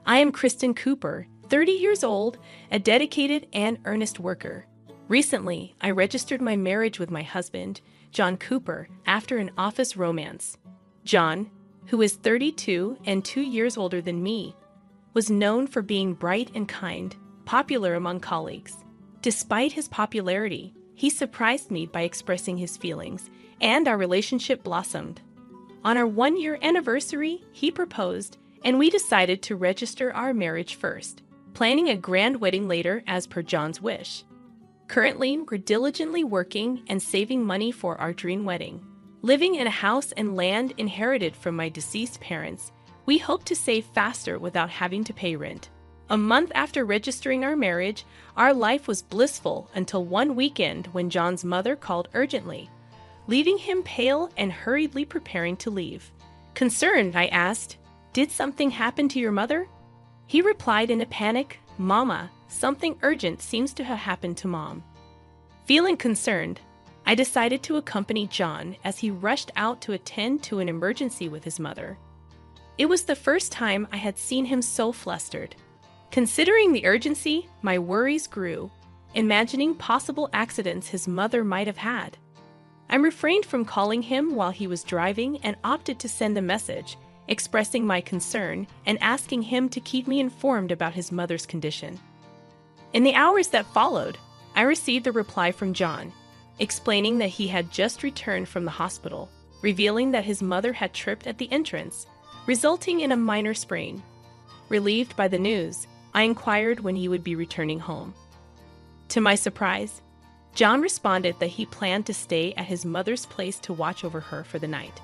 I am Kristen Cooper, 30 years old, a dedicated and earnest worker. Recently, I registered my marriage with my husband, John Cooper, after an office romance. John, who is 32 and 2 years older than me, was known for being bright and kind, popular among colleagues. Despite his popularity, he surprised me by expressing his feelings, and our relationship blossomed. On our 1-year anniversary, he proposed, and we decided to register our marriage first, planning a grand wedding later as per John's wish. Currently, we're diligently working and saving money for our dream wedding. Living in a house and land inherited from my deceased parents, we hope to save faster without having to pay rent. A month after registering our marriage, our life was blissful until one weekend when John's mother called urgently, leaving him pale and hurriedly preparing to leave. Concerned, I asked, "Did something happen to your mother?" He replied in a panic, "Mama, something urgent seems to have happened to Mom." Feeling concerned, I decided to accompany John as he rushed out to attend to an emergency with his mother. It was the first time I had seen him so flustered. Considering the urgency, my worries grew, imagining possible accidents his mother might have had. I refrained from calling him while he was driving and opted to send a message, expressing my concern and asking him to keep me informed about his mother's condition. In the hours that followed, I received a reply from John, explaining that he had just returned from the hospital, revealing that his mother had tripped at the entrance, resulting in a minor sprain. Relieved by the news, I inquired when he would be returning home. To my surprise, John responded that he planned to stay at his mother's place to watch over her for the night.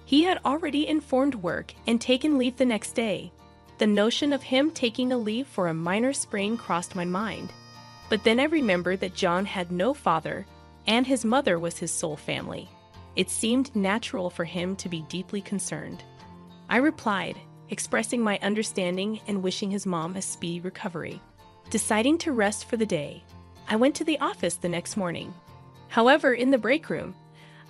He had already informed work and taken leave the next day. The notion of him taking a leave for a minor sprain crossed my mind. But then I remembered that John had no father, and his mother was his sole family. It seemed natural for him to be deeply concerned. I replied, expressing my understanding and wishing his mom a speedy recovery. Deciding to rest for the day, I went to the office the next morning. However, in the break room,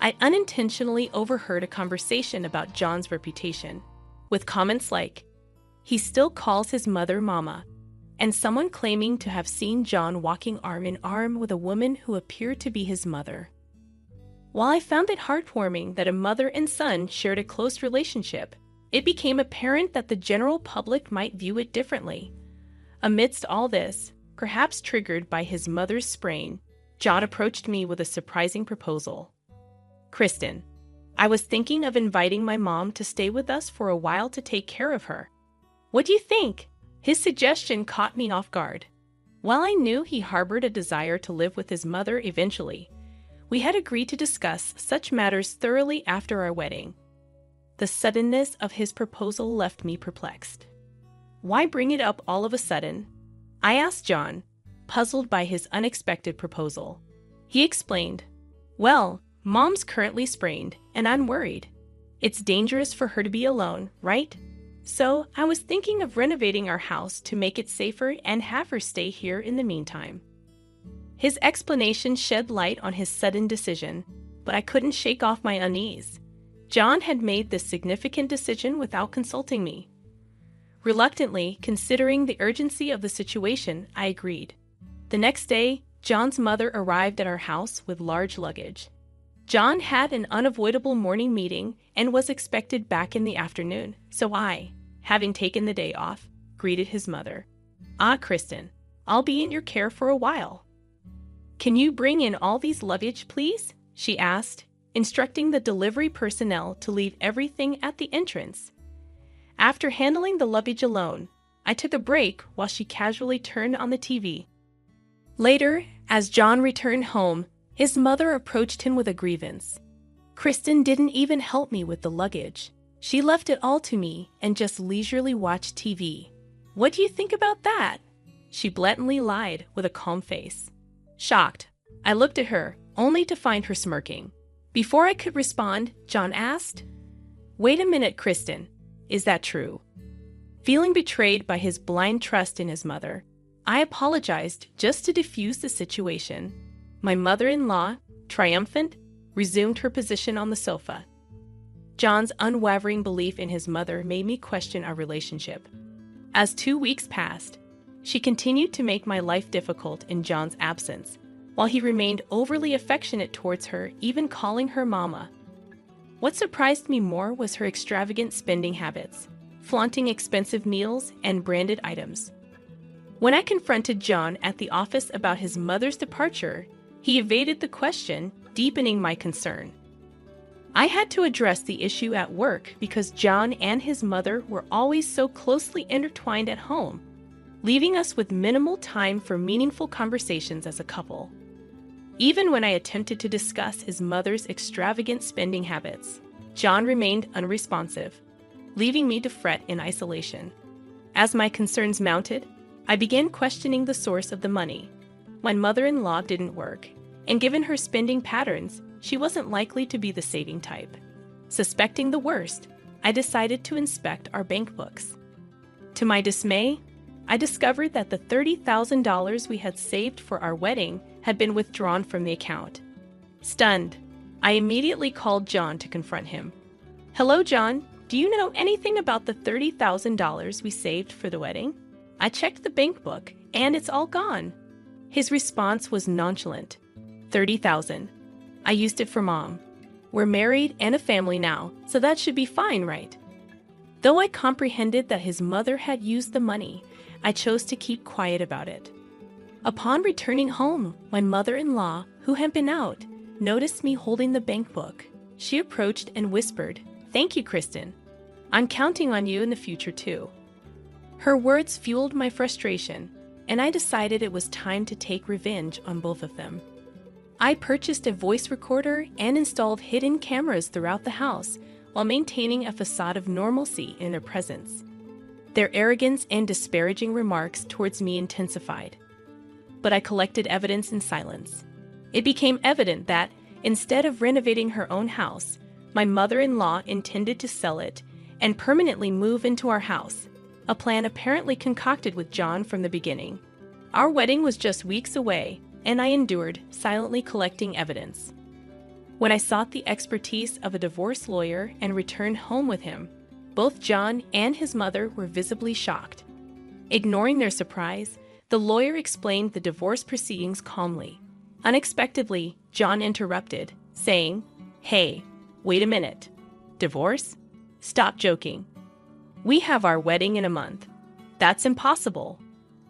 I unintentionally overheard a conversation about John's reputation, with comments like, "He still calls his mother Mama," and someone claiming to have seen John walking arm in arm with a woman who appeared to be his mother. While I found it heartwarming that a mother and son shared a close relationship, it became apparent that the general public might view it differently. Amidst all this, perhaps triggered by his mother's sprain, John approached me with a surprising proposal. "Kristen, I was thinking of inviting my mom to stay with us for a while to take care of her. What do you think?" His suggestion caught me off guard. While I knew he harbored a desire to live with his mother eventually, we had agreed to discuss such matters thoroughly after our wedding. The suddenness of his proposal left me perplexed. Why bring it up all of a sudden? I asked John, puzzled by his unexpected proposal. He explained, "Well, Mom's currently sprained, and I'm worried. It's dangerous for her to be alone, right? So I was thinking of renovating our house to make it safer and have her stay here in the meantime." His explanation shed light on his sudden decision, but I couldn't shake off my unease. John had made this significant decision without consulting me. Reluctantly, considering the urgency of the situation, I agreed. The next day, John's mother arrived at our house with large luggage. John had an unavoidable morning meeting and was expected back in the afternoon, so I, having taken the day off, greeted his mother. "Ah, Kristen, I'll be in your care for a while." "Can you bring in all these luggage, please?" she asked, instructing the delivery personnel to leave everything at the entrance. After handling the luggage alone, I took a break while she casually turned on the TV. Later, as John returned home, his mother approached him with a grievance. "Kristen didn't even help me with the luggage. She left it all to me and just leisurely watched TV. What do you think about that?" She blatantly lied with a calm face. Shocked, I looked at her, only to find her smirking. Before I could respond, John asked, "Wait a minute, Kristen. Is that true?" Feeling betrayed by his blind trust in his mother, I apologized just to defuse the situation. My mother-in-law, triumphant, resumed her position on the sofa. John's unwavering belief in his mother made me question our relationship. As 2 weeks passed, She continued to make my life difficult in John's absence, while he remained overly affectionate towards her, even calling her mama. What surprised me more was her extravagant spending habits, flaunting expensive meals and branded items. When I confronted John at the office about his mother's departure, he evaded the question, deepening my concern. I had to address the issue at work because John and his mother were always so closely intertwined at home, leaving us with minimal time for meaningful conversations as a couple. Even when I attempted to discuss his mother's extravagant spending habits, John remained unresponsive, leaving me to fret in isolation. As my concerns mounted, I began questioning the source of the money. My mother-in-law didn't work, and given her spending patterns, she wasn't likely to be the saving type. Suspecting the worst, I decided to inspect our bank books. To my dismay, I discovered that the $30,000 we had saved for our wedding had been withdrawn from the account. Stunned, I immediately called John to confront him. "Hello, John. Do you know anything about the $30,000 we saved for the wedding? I checked the bank book, and it's all gone." His response was nonchalant. "30,000. I used it for Mom. We're married and a family now, so that should be fine, right?" Though I comprehended that his mother had used the money, I chose to keep quiet about it. Upon returning home, my mother-in-law, who had been out, noticed me holding the bank book. She approached and whispered, "Thank you, Kristen. I'm counting on you in the future, too." Her words fueled my frustration, and I decided it was time to take revenge on both of them. I purchased a voice recorder and installed hidden cameras throughout the house while maintaining a facade of normalcy in their presence. Their arrogance and disparaging remarks towards me intensified. But I collected evidence in silence. It became evident that, instead of renovating her own house, my mother-in-law intended to sell it and permanently move into our house, a plan apparently concocted with John from the beginning. Our wedding was just weeks away, and I endured, silently collecting evidence. When I sought the expertise of a divorce lawyer and returned home with him, both John and his mother were visibly shocked. Ignoring their surprise, the lawyer explained the divorce proceedings calmly. Unexpectedly, John interrupted, saying, "Hey, wait a minute. Divorce? Stop joking. We have our wedding in a month. That's impossible."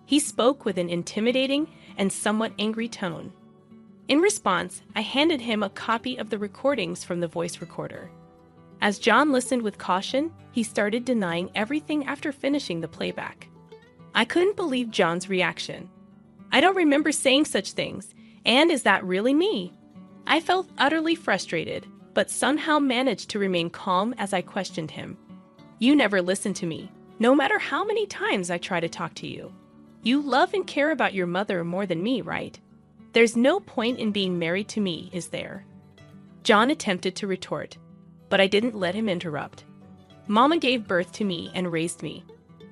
He spoke with an intimidating and somewhat angry tone. In response, I handed him a copy of the recordings from the voice recorder. As John listened with caution, he started denying everything after finishing the playback. I couldn't believe John's reaction. "I don't remember saying such things, and is that really me?" I felt utterly frustrated, but somehow managed to remain calm as I questioned him. "You never listen to me, no matter how many times I try to talk to you. You love and care about your mother more than me, right? There's no point in being married to me, is there?" John attempted to retort, but I didn't let him interrupt. "Mama gave birth to me and raised me.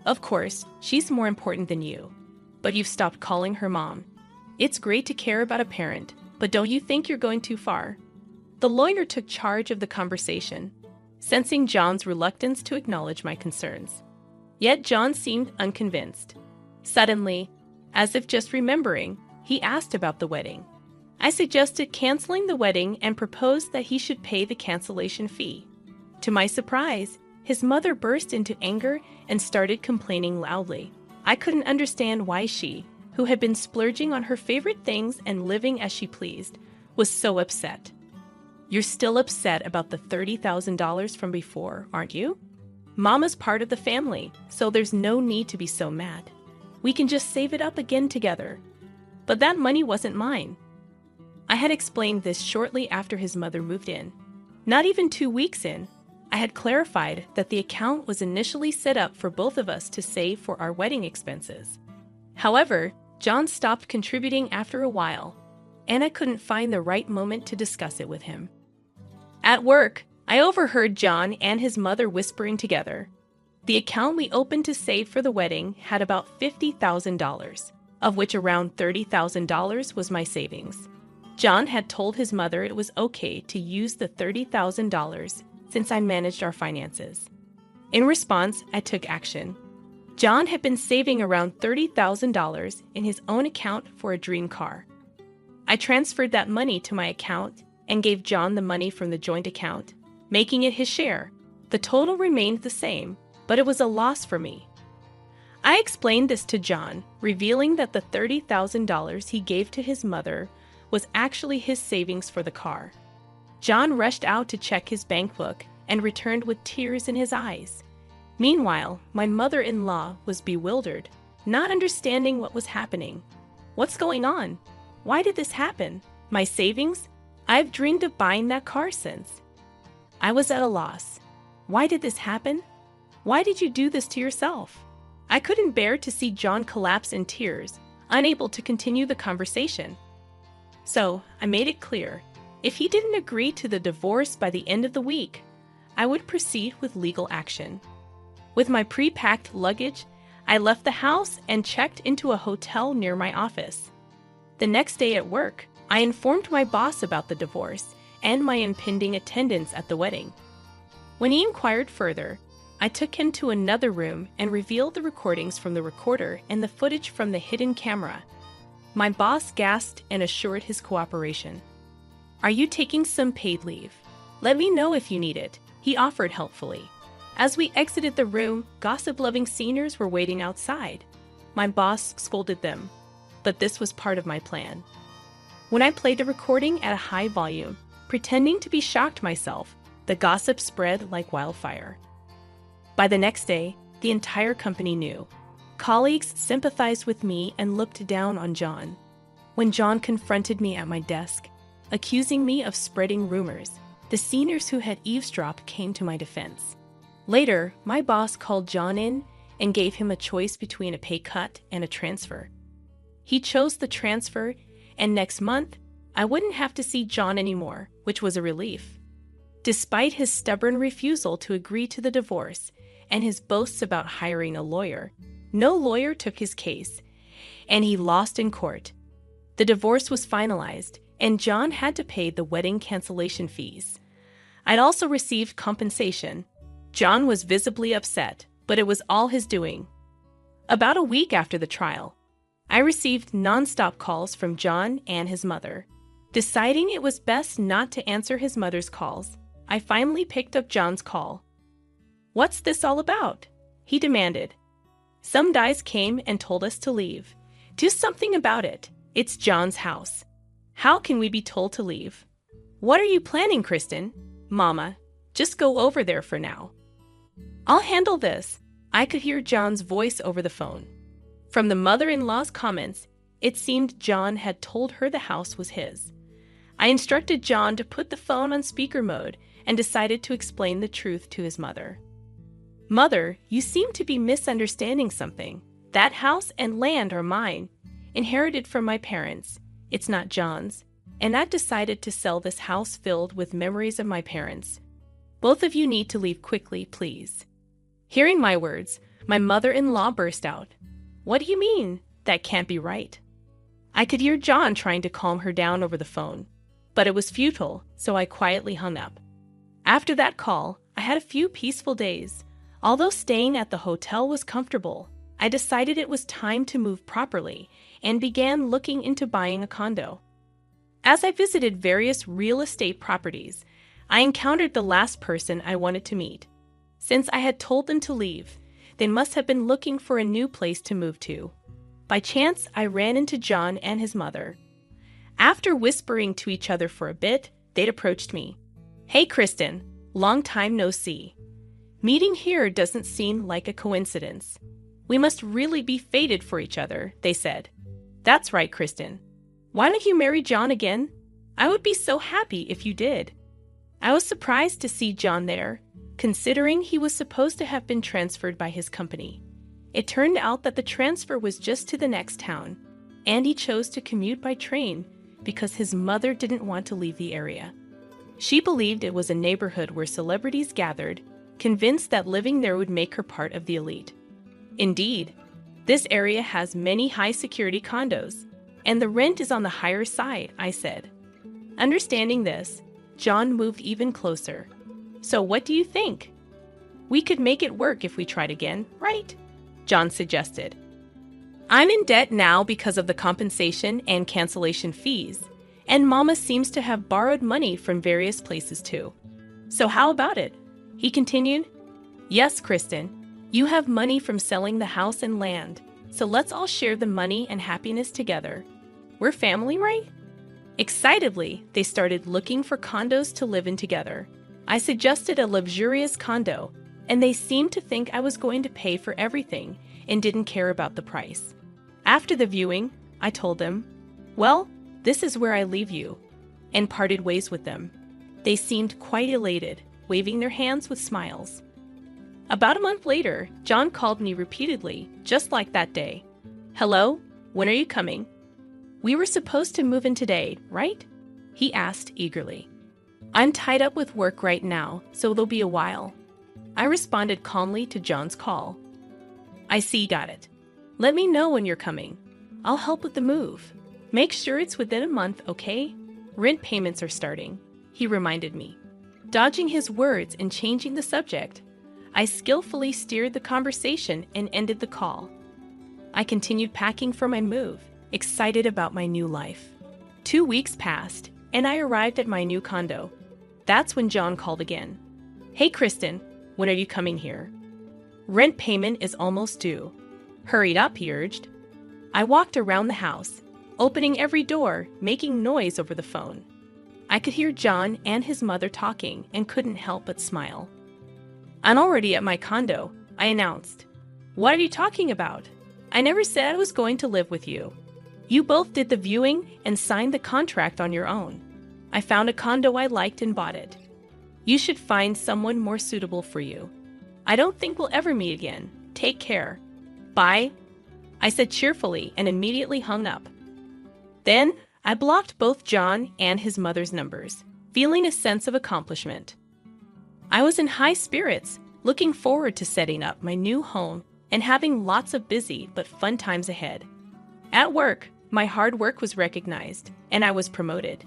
Of course, she's more important than you, but you've stopped calling her Mom. It's great to care about a parent, but don't you think you're going too far?" The lawyer took charge of the conversation, sensing John's reluctance to acknowledge my concerns. Yet John seemed unconvinced. Suddenly, as if just remembering, he asked about the wedding. I suggested canceling the wedding and proposed that he should pay the cancellation fee. To my surprise, his mother burst into anger and started complaining loudly. I couldn't understand why she, who had been splurging on her favorite things and living as she pleased, was so upset. "You're still upset about the $30,000 from before, aren't you? Mama's part of the family, so there's no need to be so mad. We can just save it up again together." But that money wasn't mine. I had explained this shortly after his mother moved in. Not even 2 weeks in, I had clarified that the account was initially set up for both of us to save for our wedding expenses. However, John stopped contributing after a while, and I couldn't find the right moment to discuss it with him. At work, I overheard John and his mother whispering together. The account we opened to save for the wedding had about $50,000, of which around $30,000 was my savings. John had told his mother it was okay to use the $30,000 since I managed our finances. In response, I took action. John had been saving around $30,000 in his own account for a dream car. I transferred that money to my account and gave John the money from the joint account, making it his share. The total remained the same, but it was a loss for me. I explained this to John, revealing that the $30,000 he gave to his mother was actually his savings for the car. John rushed out to check his bank book and returned with tears in his eyes. Meanwhile, my mother-in-law was bewildered, not understanding what was happening. What's going on? Why did this happen? My savings? I've dreamed of buying that car since. I was at a loss. Why did this happen? Why did you do this to yourself? I couldn't bear to see John collapse in tears, unable to continue the conversation. So, I made it clear, if he didn't agree to the divorce by the end of the week, I would proceed with legal action. With my pre-packed luggage, I left the house and checked into a hotel near my office. The next day at work, I informed my boss about the divorce and my impending attendance at the wedding. When he inquired further, I took him to another room and revealed the recordings from the recorder and the footage from the hidden camera. My boss gasped and assured his cooperation. "Are you taking some paid leave? Let me know if you need it," he offered helpfully. As we exited the room, gossip-loving seniors were waiting outside. My boss scolded them, but this was part of my plan. When I played the recording at a high volume, pretending to be shocked myself, the gossip spread like wildfire. By the next day, the entire company knew. Colleagues sympathized with me and looked down on John. When John confronted me at my desk, accusing me of spreading rumors, the seniors who had eavesdropped came to my defense. Later, my boss called John in and gave him a choice between a pay cut and a transfer. He chose the transfer, and next month, I wouldn't have to see John anymore, which was a relief. Despite his stubborn refusal to agree to the divorce and his boasts about hiring a lawyer, no lawyer took his case, and he lost in court. The divorce was finalized, and John had to pay the wedding cancellation fees. I'd also received compensation. John was visibly upset, but it was all his doing. About a week after the trial, I received nonstop calls from John and his mother. Deciding it was best not to answer his mother's calls, I finally picked up John's call. "What's this all about?" he demanded. "Some guys came and told us to leave. Do something about it. It's John's house. How can we be told to leave?" "What are you planning, Kristen?" "Mama, just go over there for now." "I'll handle this." I could hear John's voice over the phone. From the mother-in-law's comments, it seemed John had told her the house was his. I instructed John to put the phone on speaker mode and decided to explain the truth to his mother. "Mother, you seem to be misunderstanding something. That house and land are mine, inherited from my parents. It's not John's, and I've decided to sell this house filled with memories of my parents. Both of you need to leave quickly, please." Hearing my words, my mother-in-law burst out. "What do you mean? That can't be right." I could hear John trying to calm her down over the phone, but it was futile, so I quietly hung up. After that call, I had a few peaceful days. Although staying at the hotel was comfortable, I decided it was time to move properly and began looking into buying a condo. As I visited various real estate properties, I encountered the last person I wanted to meet. Since I had told them to leave, they must have been looking for a new place to move to. By chance, I ran into John and his mother. After whispering to each other for a bit, they'd approached me. "Hey, Kristen, long time no see. Meeting here doesn't seem like a coincidence. We must really be fated for each other," they said. "That's right, Kristen. Why don't you marry John again? I would be so happy if you did." I was surprised to see John there, considering he was supposed to have been transferred by his company. It turned out that the transfer was just to the next town, and he chose to commute by train because his mother didn't want to leave the area. She believed it was a neighborhood where celebrities gathered, convinced that living there would make her part of the elite. Indeed, this area has many high-security condos, and the rent is on the higher side, I said. Understanding this, John moved even closer. "So what do you think? We could make it work if we tried again, right?" John suggested. I'm in debt now because of the compensation and cancellation fees, and Mama seems to have borrowed money from various places too. So how about it? He continued. Yes, Kristen, you have money from selling the house and land, so let's all share the money and happiness together. We're family, right? Excitedly, they started looking for condos to live in together. I suggested a luxurious condo, and they seemed to think I was going to pay for everything and didn't care about the price. After the viewing, I told them, well, this is where I leave you, and parted ways with them. They seemed quite elated, waving their hands with smiles. About a month later, John called me repeatedly, just like that day. Hello, when are you coming? We were supposed to move in today, right? He asked eagerly. I'm tied up with work right now, so it'll be a while. I responded calmly to John's call. I see, got it. Let me know when you're coming. I'll help with the move. Make sure it's within a month, okay? Rent payments are starting, he reminded me. Dodging his words and changing the subject, I skillfully steered the conversation and ended the call. I continued packing for my move, excited about my new life. 2 weeks passed, and I arrived at my new condo. That's when John called again. Hey, Kristen, when are you coming here? Rent payment is almost due. Hurry up, he urged. I walked around the house, opening every door, making noise over the phone. I could hear John and his mother talking and couldn't help but smile. I'm already at my condo, I announced. What are you talking about? I never said I was going to live with you. You both did the viewing and signed the contract on your own. I found a condo I liked and bought it. You should find someone more suitable for you. I don't think we'll ever meet again. Take care. Bye, I said cheerfully and immediately hung up. Then, I blocked both John and his mother's numbers, feeling a sense of accomplishment. I was in high spirits, looking forward to setting up my new home and having lots of busy but fun times ahead. At work, my hard work was recognized, and I was promoted.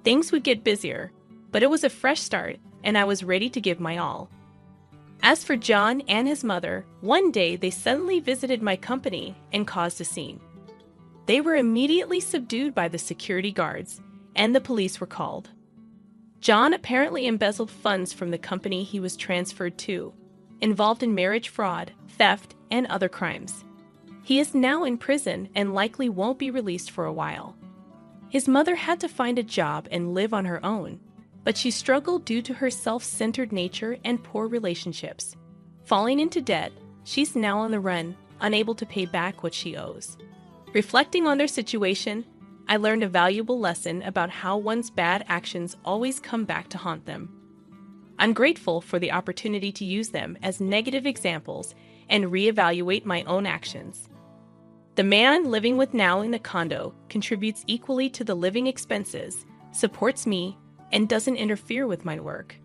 Things would get busier, but it was a fresh start, and I was ready to give my all. As for John and his mother, one day they suddenly visited my company and caused a scene. They were immediately subdued by the security guards, and the police were called. John apparently embezzled funds from the company he was transferred to, involved in marriage fraud, theft, and other crimes. He is now in prison and likely won't be released for a while. His mother had to find a job and live on her own, but she struggled due to her self-centered nature and poor relationships. Falling into debt, she's now on the run, unable to pay back what she owes. Reflecting on their situation, I learned a valuable lesson about how one's bad actions always come back to haunt them. I'm grateful for the opportunity to use them as negative examples and reevaluate my own actions. The man I'm living with now in the condo contributes equally to the living expenses, supports me, and doesn't interfere with my work.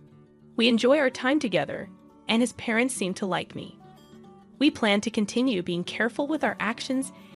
We enjoy our time together, and his parents seem to like me. We plan to continue being careful with our actions